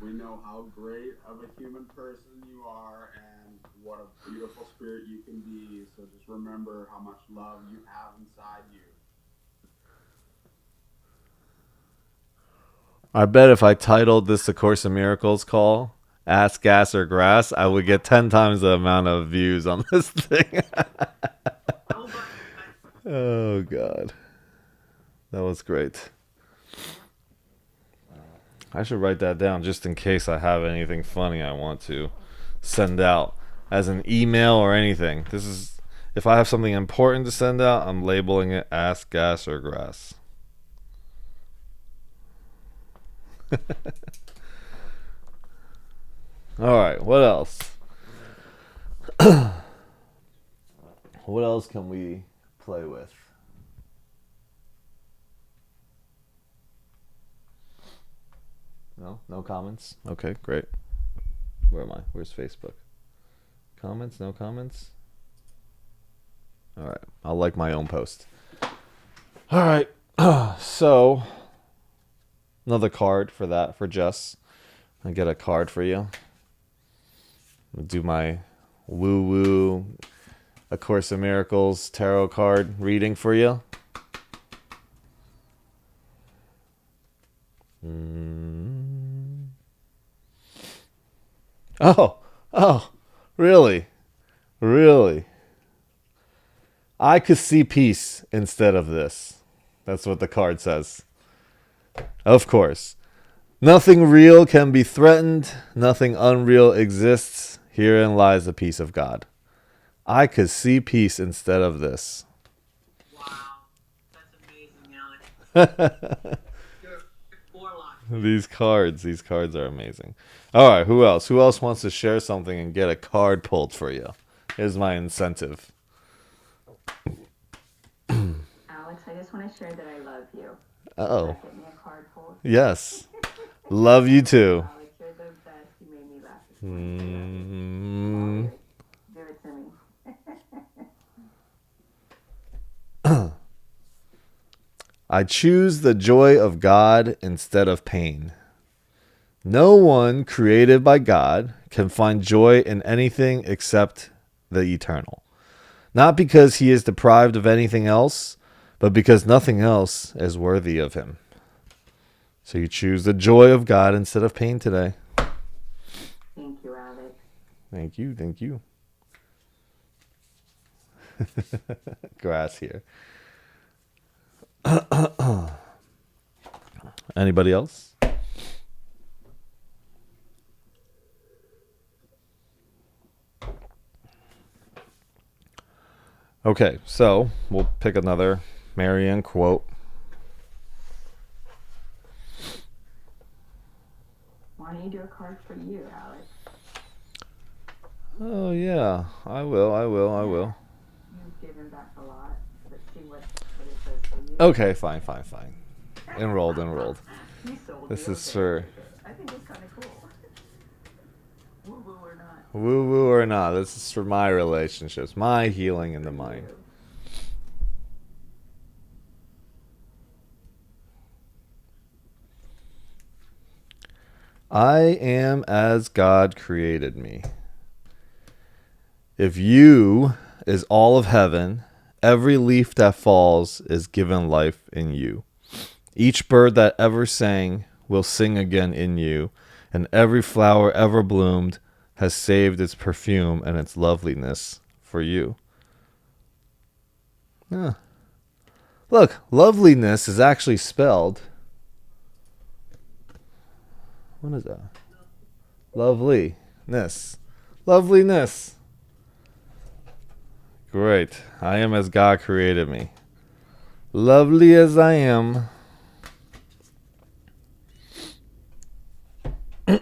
we know how great of a human person you are, and what a beautiful spirit you can be. So just remember how much love you have inside you. I bet if I titled this A Course in Miracles call, Ass, Gas, or Grass, I would get 10 times the amount of views on this thing. Oh, God. That was great. I should write that down just in case I have anything funny I want to send out as an email or anything. This is, if I have something important to send out, I'm labeling it Ass, Gas, or Grass. All right, what else? What else can we play with? No comments? Okay, great. Where am I? Where's Facebook? Comments? No comments? All right, I'll like my own post. All right, so another card for that, for Jess. I get a card for you. I'll do my woo-woo A Course in Miracles tarot card reading for you. Oh, really? Really? I could see peace instead of this. That's what the card says. Of course. Nothing real can be threatened. Nothing unreal exists. Herein lies the peace of God. I could see peace instead of this. Wow. That's amazing, Alex. You're a warlock. These cards are amazing. All right, who else? Who else wants to share something and get a card pulled for you? Here's my incentive. Alex, I just want to share that I love you. Uh-oh. Get me a card pulled. Yes. Love you too. Alex, you're the best. You made me laugh this morning. Give it to me. I choose the joy of God instead of pain. No one created by God can find joy in anything except the eternal. Not because he is deprived of anything else, but because nothing else is worthy of him. So you choose the joy of God instead of pain today. Thank you, Alex. Thank you. Grass here. Anybody else? Okay, so we'll pick another Marianne quote. Why don't you do a card for you, Alex? Oh yeah, I will. You've given back a lot. Let's see what it says so you Okay, fine. Enrolled. you sold This your is for relationship. I think it's kind of cool. Woo woo or not. woo woo or not. This is for my relationships, my healing in the mind. I am as God created me. If you is all of heaven, every leaf that falls is given life in you. Each bird that ever sang will sing again in you, and every flower ever bloomed has saved its perfume and its loveliness for you. Yeah. Look, loveliness is actually spelled. What is that? Loveliness. Loveliness. Great. I am as God created me. Lovely as I am. Hey,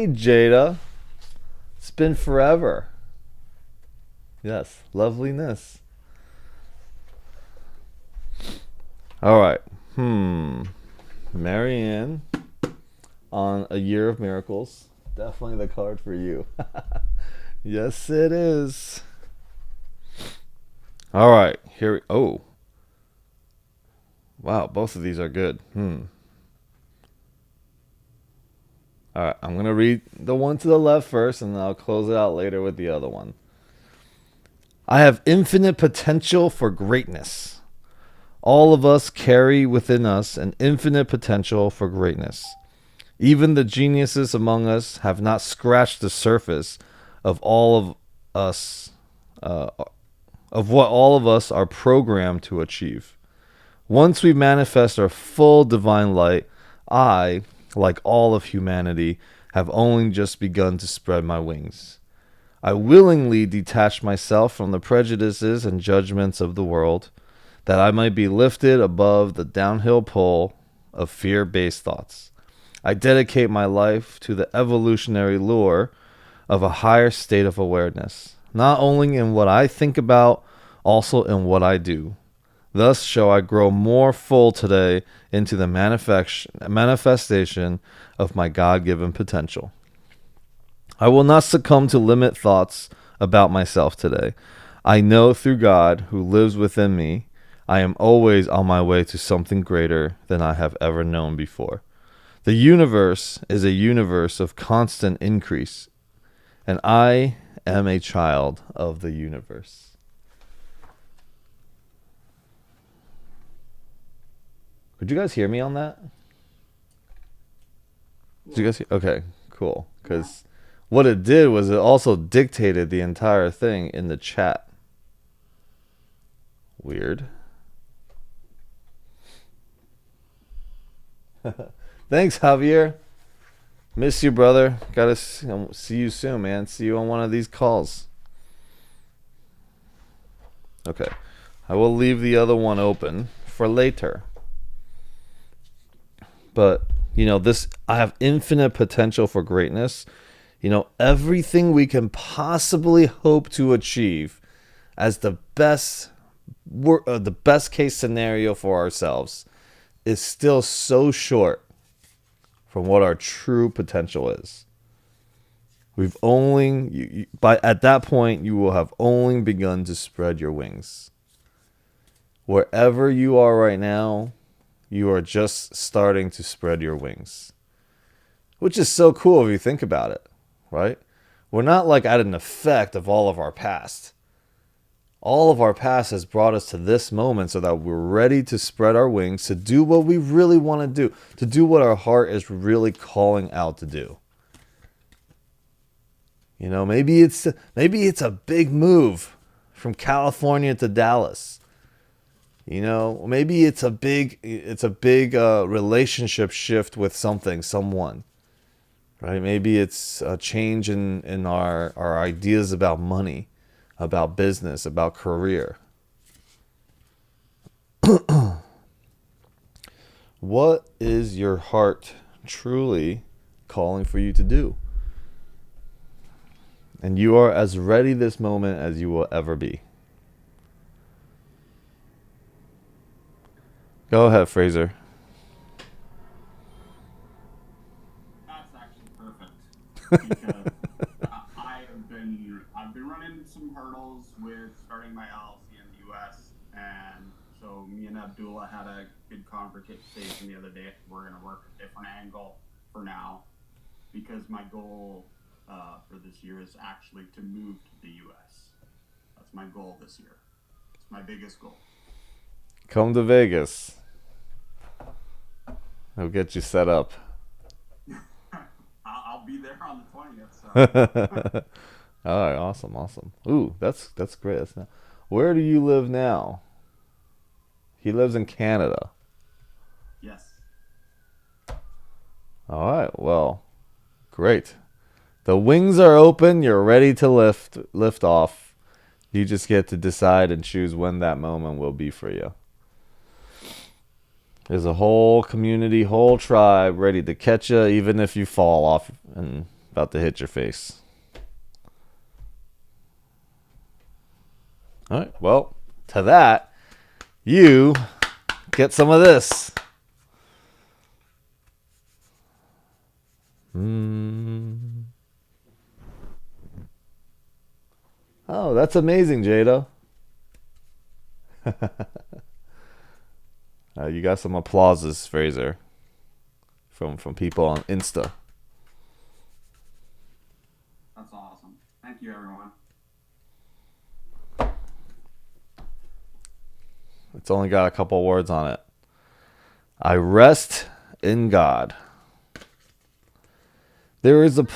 Jada. It's been forever. Yes, loveliness. All right. Marianne on A Year of Miracles. Definitely the card for you. Yes, it is. All right. Here. Oh. Wow. Both of these are good. All right. I'm going to read the one to the left first, and then I'll close it out later with the other one. I have infinite potential for greatness. All of us carry within us an infinite potential for greatness. Even the geniuses among us have not scratched the surface of all of us, of what all of us are programmed to achieve. Once we manifest our full divine light, I, like all of humanity, have only just begun to spread my wings. I willingly detach myself from the prejudices and judgments of the world, that I might be lifted above the downhill pull of fear-based thoughts. I dedicate my life to the evolutionary lure of a higher state of awareness, not only in what I think about, also in what I do. Thus shall I grow more full today into the manifestation of my God-given potential. I will not succumb to limit thoughts about myself today. I know through God, who lives within me, I am always on my way to something greater than I have ever known before. The universe is a universe of constant increase, and I am a child of the universe. Could you guys hear me on that? Did you guys hear? Okay, cool. Because what it did was it also dictated the entire thing in the chat. Weird. Thanks, Javier. Miss you, brother. Gotta see you soon, man. See you on one of these calls. Okay. I will leave the other one open for later. But, I have infinite potential for greatness. Everything we can possibly hope to achieve as the best case scenario for ourselves is still so short from what our true potential is. We've only, at that point, you will have only begun to spread your wings. Wherever you are right now, you are just starting to spread your wings. Which is so cool if you think about it, right? We're not like at an effect of all of our past. All of our past has brought us to this moment so that we're ready to spread our wings, to do what we really want to do what our heart is really calling out to do. Maybe it's a big move from California to Dallas. Maybe it's a big relationship shift with someone. Right? Maybe it's a change in our ideas about money, about business, about career. What is your heart truly calling for you to do? And you are as ready this moment as you will ever be. Go ahead, Fraser. That's actually perfect because I've been running some hurdles with starting my LLC in the U.S. and so me and Abdullah had a good conversation the other day. We're gonna work a different angle for now because my goal for this year is actually to move to the U.S. That's my goal this year. It's my biggest goal. Come to Vegas. I'll get you set up. I'll be there on the 20th. So. All right, awesome. Ooh, that's great. Where do you live now? He lives in Canada. Yes. All right, well, great. The wings are open. You're ready to lift off. You just get to decide and choose when that moment will be for you. There's a whole community, whole tribe ready to catch you, even if you fall off and about to hit your face. All right, well, to that, you get some of this. Oh, that's amazing, Jada. You got some applauses, Fraser, from people on Insta. That's awesome. Thank you, everyone. It's only got a couple words on it. I rest in God. There is a...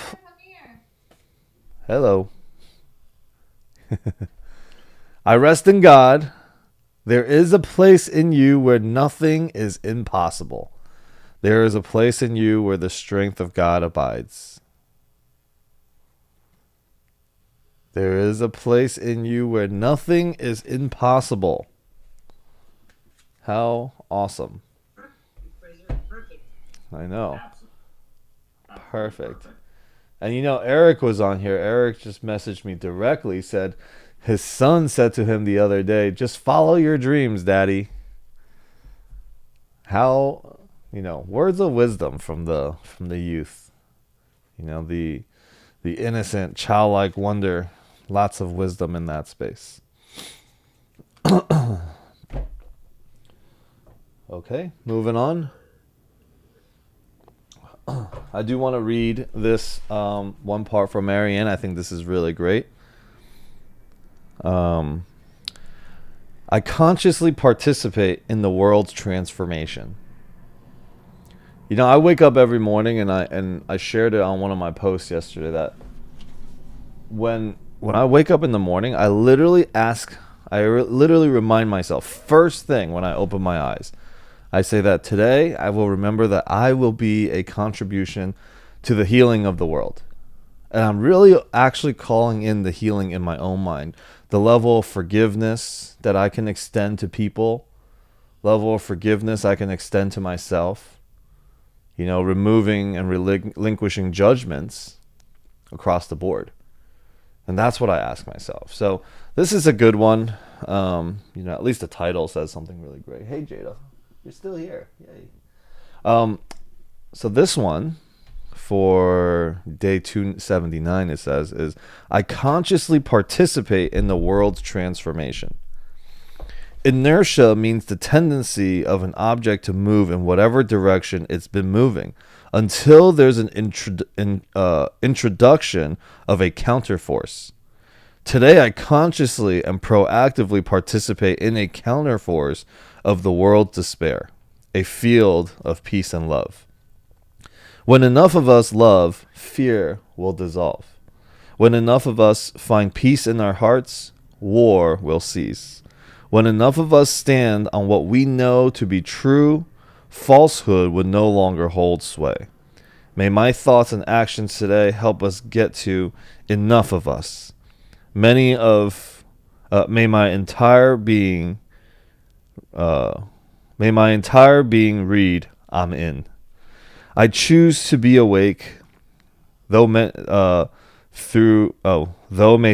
Hello. I rest in God. There is a place in you where nothing is impossible. There is a place in you where the strength of God abides. There is a place in you where nothing is impossible. How awesome. Perfect. I know. Absolutely. Perfect. And Eric was on here. Eric just messaged me directly, said his son said to him the other day, just follow your dreams, Daddy. How, words of wisdom from the youth. The innocent, childlike wonder. Lots of wisdom in that space. Okay, moving on. I do want to read this one part from Marianne. I think this is really great. I consciously participate in the world's transformation. I wake up every morning and I shared it on one of my posts yesterday that when I wake up in the morning, I literally remind myself first thing when I open my eyes. I say that today I will remember that I will be a contribution to the healing of the world. And I'm really actually calling in the healing in my own mind. The level of forgiveness that I can extend to people. Level of forgiveness I can extend to myself. Removing and relinquishing judgments across the board. And that's what I ask myself. So this is a good one. At least the title says something really great. Hey, Jada. You're still here. Yay. So this one, for day 279, it says, is I consciously participate in the world's transformation. Inertia means the tendency of an object to move in whatever direction it's been moving until there's an introduction of a counterforce. Today, I consciously and proactively participate in a counterforce of the world's despair, a field of peace and love. When enough of us love, fear will dissolve. When enough of us find peace in our hearts, war will cease. When enough of us stand on what we know to be true, falsehood would no longer hold sway. May my thoughts and actions today help us get to enough of us. May my entire being read, I'm in. I choose to be awake, though may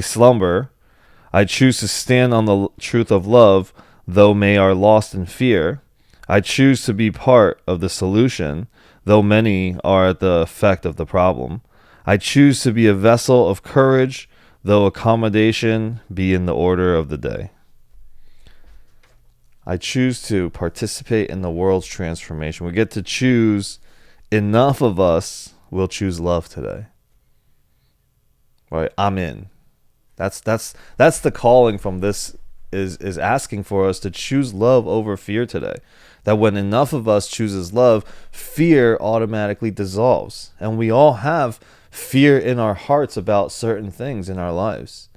slumber. I choose to stand on the truth of love, though may are lost in fear. I choose to be part of the solution, though many are the effect of the problem. I choose to be a vessel of courage, though accommodation be in the order of the day. I choose to participate in the world's transformation. We get to choose. Enough of us will choose love today. Right? I'm in. That's the calling from this is asking for us to choose love over fear today. That when enough of us chooses love, fear automatically dissolves. And we all have fear in our hearts about certain things in our lives.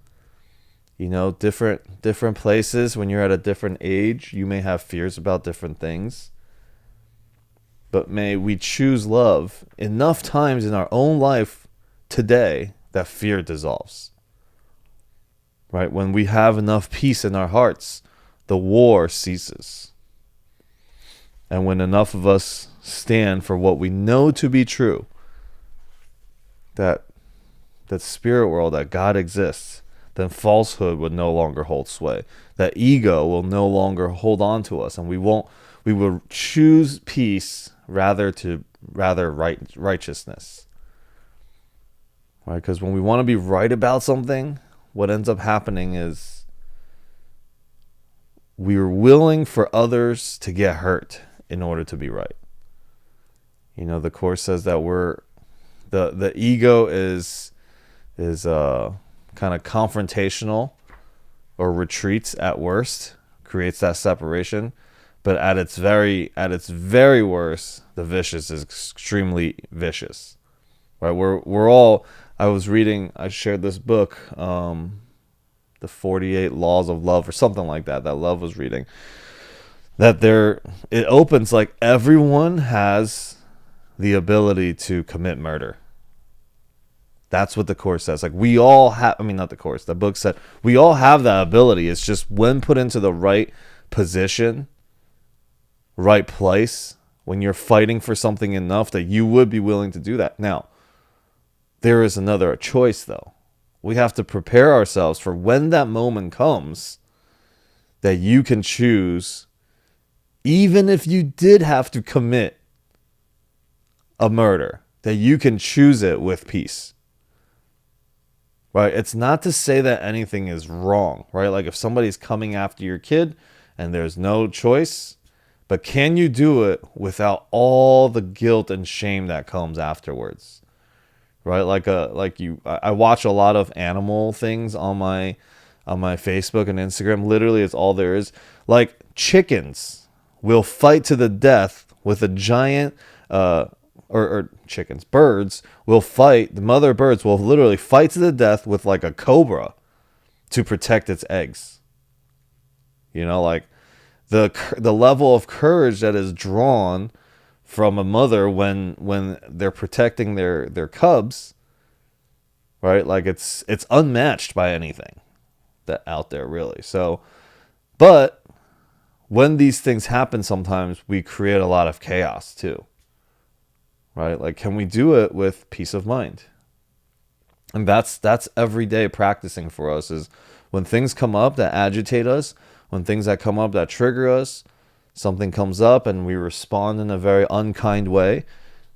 You know, different places, when you're at a different age, you may have fears about different things. But may we choose love enough times in our own life today that fear dissolves. Right? When we have enough peace in our hearts, the war ceases. And when enough of us stand for what we know to be true, that spirit world, that God exists, then falsehood would no longer hold sway. That ego will no longer hold on to us, and we will choose peace rather righteousness. Right? Because when we want to be right about something, what ends up happening is we're willing for others to get hurt in order to be right. You know, the Course says that the ego is kind of confrontational or retreats at worst, creates that separation. But at its very worst, the vicious is extremely vicious. Right? We're all. I shared this book, The 48 Laws of Love, or something like that Love was reading. It opens like everyone has the ability to commit murder. That's what the Course says. Like we all have, not the Course, the book said we all have that ability. It's just when put into the right position, right place, when you're fighting for something enough that you would be willing to do that. Now, there is another choice though. We have to prepare ourselves for when that moment comes that you can choose, even if you did have to commit a murder, that you can choose it with peace. Right? It's not to say that anything is wrong, right? Like if somebody's coming after your kid and there's no choice, but can you do it without all the guilt and shame that comes afterwards? Right? I watch a lot of animal things on my Facebook and Instagram. Literally, it's all there is. Like chickens will fight to the death with a giant birds will fight, the mother birds will literally fight to the death with like a cobra to protect its eggs. You know, like the level of courage that is drawn from a mother when they're protecting their cubs, right? Like it's unmatched by anything that out there really. So, but when these things happen, sometimes we create a lot of chaos too. Right? Like, can we do it with peace of mind? And that's everyday practicing for us is when things come up that agitate us, when things that come up that trigger us, something comes up and we respond in a very unkind way.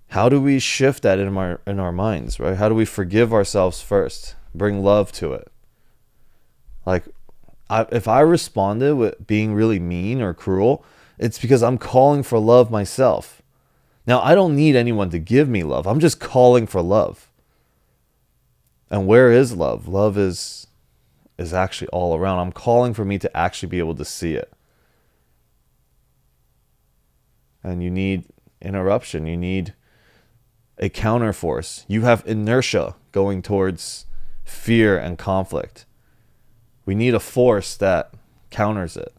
How do we shift that in our minds, right? How do we forgive ourselves first? Bring love to it. Like, if I responded with being really mean or cruel, it's because I'm calling for love myself. Now, I don't need anyone to give me love. I'm just calling for love. And where is love? Love is actually all around. I'm calling for me to actually be able to see it. And you need interruption. You need a counterforce. You have inertia going towards fear and conflict. We need a force that counters it.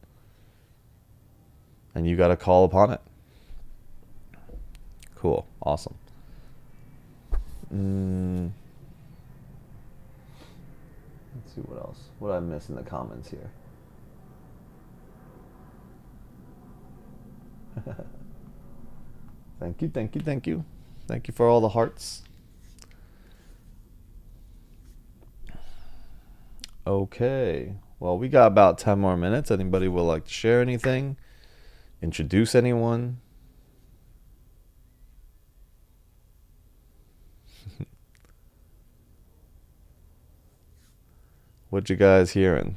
And you got to call upon it. Cool. Awesome. Let's see what else. What did I miss in the comments here? Thank you. Thank you for all the hearts. Okay. Well, we got about 10 more minutes. Anybody would like to share anything? introduce anyone? What you guys hearing?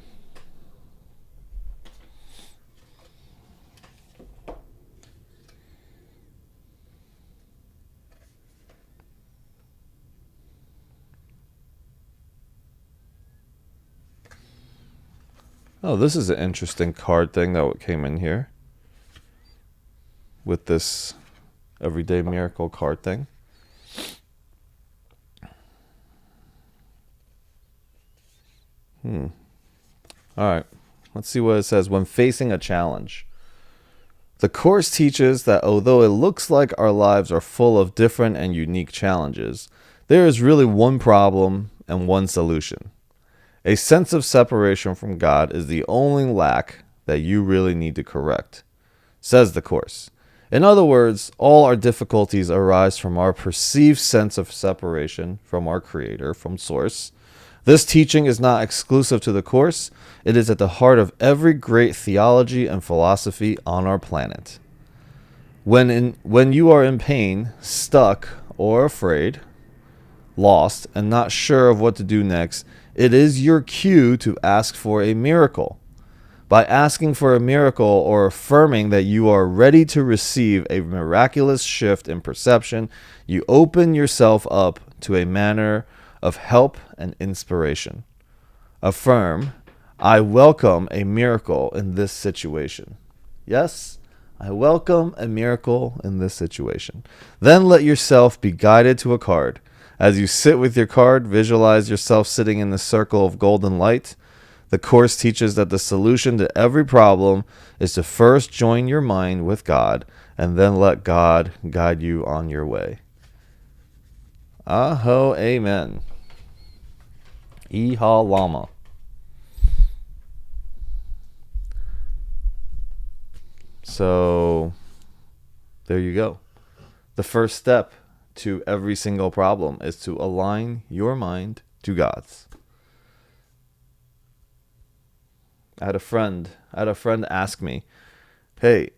Oh, this is an interesting card thing that came in here with this everyday miracle card thing. All right, let's see what it says. When facing a challenge, the Course teaches that although it looks like our lives are full of different and unique challenges, there is really one problem and one solution. A sense of separation from God is the only lack that you really need to correct, says the Course. In other words, all our difficulties arise from our perceived sense of separation from our Creator, from Source. This teaching is not exclusive to the Course. It is at the heart of every great theology and philosophy on our planet. When you are in pain, stuck, or afraid, lost, and not sure of what to do next, it is your cue to ask for a miracle. By asking for a miracle or affirming that you are ready to receive a miraculous shift in perception, you open yourself up to a manner of help and inspiration. Affirm, I welcome a miracle in this situation. Yes, I welcome a miracle in this situation. Then let yourself be guided to a card. As you sit with your card, visualize yourself sitting in the circle of golden light. The Course teaches that the solution to every problem is to first join your mind with God and then let God guide you on your way. Aho, amen. Iha lama. So, there you go. The first step to every single problem is to align your mind to God's. I had a friend ask me, "Hey,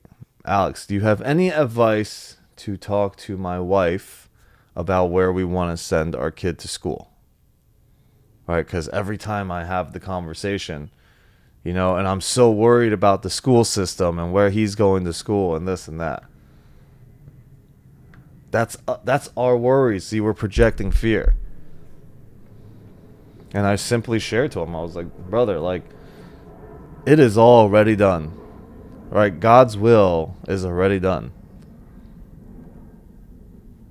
Alex, do you have any advice to talk to my wife about where we want to send our kid to school?" Right? Because every time I have the conversation, and I'm so worried about the school system and where he's going to school and this and that. That's our worries. See, we're projecting fear. And I simply shared to him, I was like, brother, it is already done. Right? God's will is already done.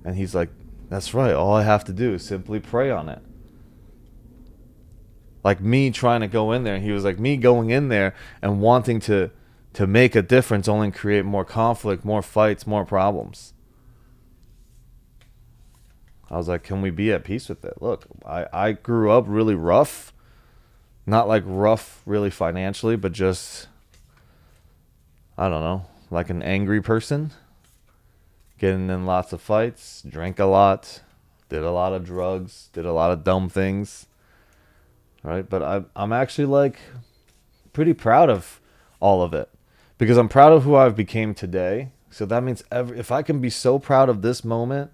And he's like, that's right. All I have to do is simply pray on it. Like me trying to go in there. And he was like, me going in there and wanting to make a difference only create more conflict, more fights, more problems. I was like, can we be at peace with it? Look, I grew up really rough. Not like rough really financially, but just, I don't know, like an angry person. Getting in lots of fights, drank a lot, did a lot of drugs, did a lot of dumb things. Right? But I'm actually pretty proud of all of it. Because I'm proud of who I've became today. So that means if I can be so proud of this moment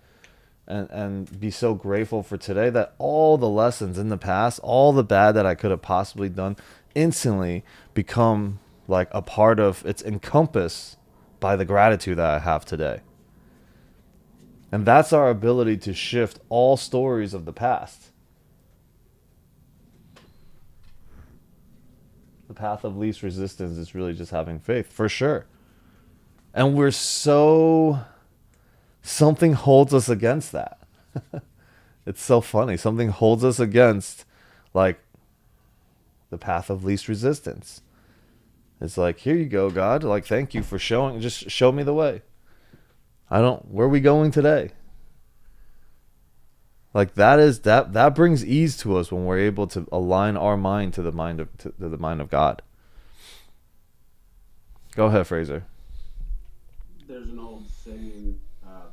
and be so grateful for today, that all the lessons in the past, all the bad that I could have possibly done, instantly become like a part of, it's encompassed by the gratitude that I have today. And that's our ability to shift all stories of the past. The path of least resistance is really just having faith, for sure. And something holds us against that. It's so funny. Something holds us against, the path of least resistance. It's like, here you go, God. Thank you for just show me the way. Where are we going today? That brings ease to us when we're able to align our mind to the mind of God. Go ahead, Fraser. There's an old saying,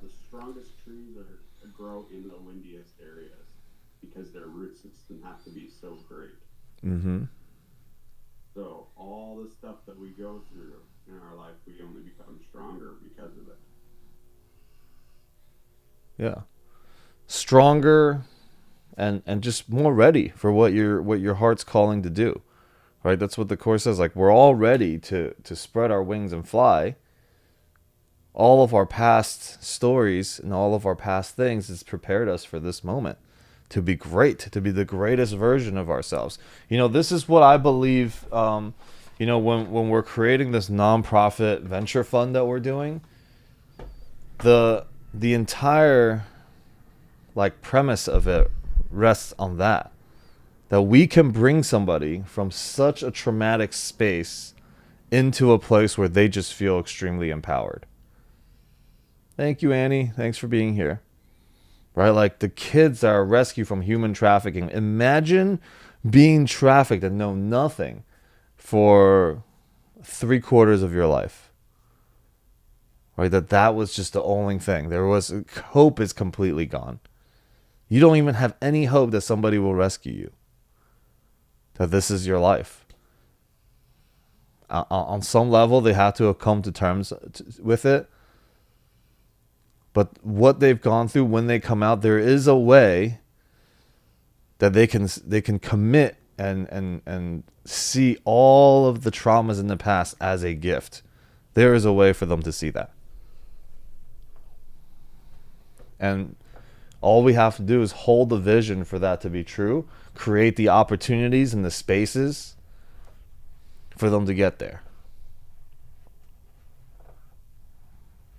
the strongest trees grow in the windiest areas because their root system have to be so great. Mm-hmm. So all the stuff that we go through, in our life, we only become stronger because of it. Yeah. Stronger and just more ready for what your heart's calling to do. Right? That's what the Course says. Like, we're all ready to spread our wings and fly. All of our past stories and all of our past things has prepared us for this moment to be great, to be the greatest version of ourselves. This is what I believe. When we're creating this nonprofit venture fund that we're doing, the entire premise of it rests on that we can bring somebody from such a traumatic space into a place where they just feel extremely empowered. Thank you, Annie. Thanks for being here. Right? Like the kids that are rescued from human trafficking. Imagine being trafficked and know nothing for 3/4 of your life. Right? That was just the only thing. Hope is completely gone. You don't even have any hope that somebody will rescue you. That this is your life. On some level, they have to have come to terms with it. But what they've gone through, when they come out, there is a way that they can commit and see all of the traumas in the past as a gift. There is a way for them to see that. And all we have to do is hold the vision for that to be true, create the opportunities and the spaces for them to get there.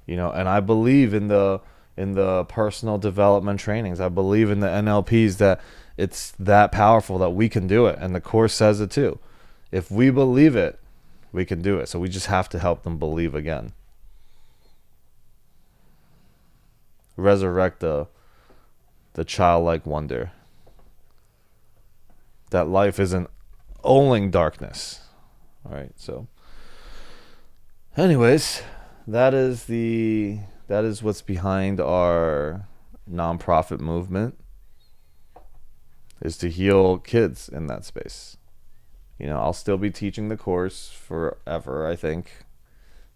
And I believe in the personal development trainings. I believe in the NLPs that it's that powerful that we can do it. And the Course says it too. If we believe it, we can do it. So we just have to help them believe again. Resurrect the childlike wonder. That life isn't only darkness. All right, so anyways, that is what's behind our nonprofit movement, is to heal kids in that space. I'll still be teaching the Course forever, I think.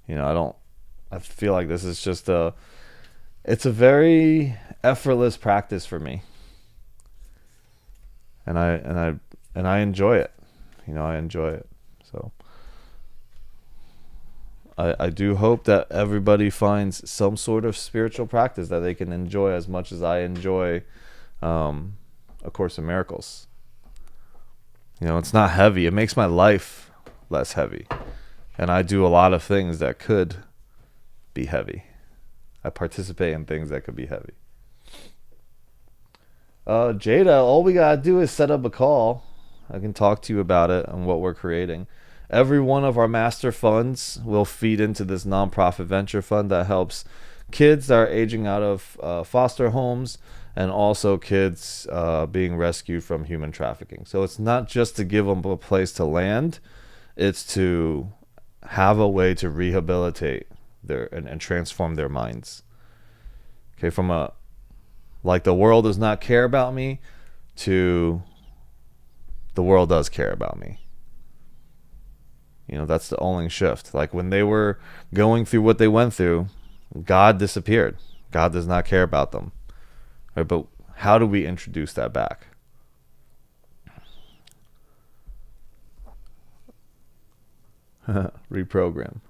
I feel like this is just it's a very effortless practice for me. And I enjoy it. I enjoy it. So I do hope that everybody finds some sort of spiritual practice that they can enjoy as much as I enjoy A Course in Miracles. It's not heavy. It makes my life less heavy. And I do a lot of things that could be heavy. I participate in things that could be heavy. Jada, all we gotta do is set up a call. I can talk to you about it and what we're creating. Every one of our master funds will feed into this nonprofit venture fund that helps kids that are aging out of foster homes, and also kids being rescued from human trafficking. So it's not just to give them a place to land, it's to have a way to rehabilitate and transform their minds. Okay, from the world does not care about me to the world does care about me. That's the only shift. Like when they were going through what they went through, God disappeared. God does not care about them. Right? But how do we introduce that back? Reprogram.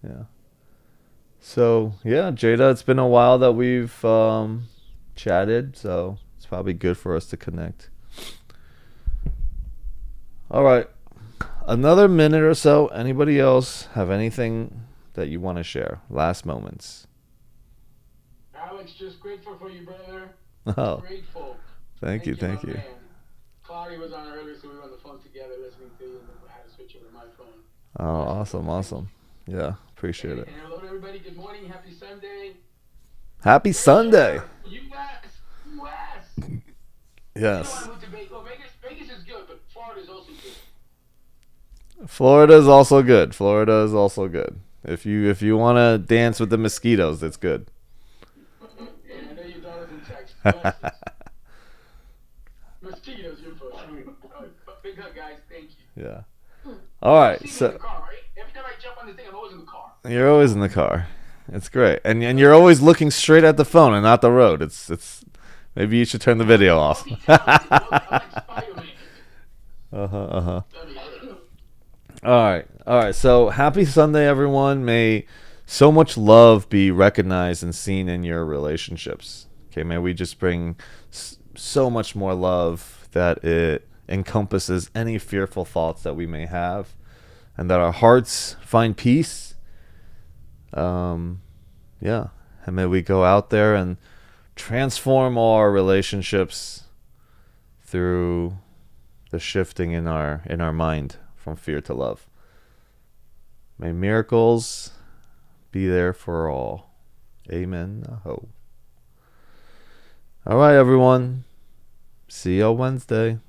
Yeah. So, yeah, Jada, it's been a while that we've chatted, so it's probably good for us to connect. All right. Another minute or so. Anybody else have anything that you want to share? Last moments. Alex, just grateful for you, brother. Oh, Grateful. thank you. my man. Claudia was on earlier, so we were on the phone together listening to you, and then I had to switch over to my phone. Oh, awesome. Yeah, appreciate it. And hello to everybody. Good morning. Happy Sunday. Happy Sunday. U.S. Yes. Well, Vegas is good, but Florida is also good. Florida is also good. If you want to dance with the mosquitoes, it's good. Yeah, I know your daughter's in Texas. Mosquitoes, you're pushing. Big hug, guys. Thank you. Yeah. All right, See me in so the car, right? Every time I jump on this thing, I'm always in the car. you're always in the car. It's great, and you're always looking straight at the phone and not the road. It's maybe you should turn the video off. I'm like Spider-Man. Uh-huh. All right. So happy Sunday, everyone. May so much love be recognized and seen in your relationships. Okay, may we just bring so much more love that it encompasses any fearful thoughts that we may have, and that our hearts find peace. Yeah, and may we go out there and transform our relationships through the shifting in our mind from fear to love. May miracles be there for all. Amen. Aho. All right, everyone. See you Wednesday.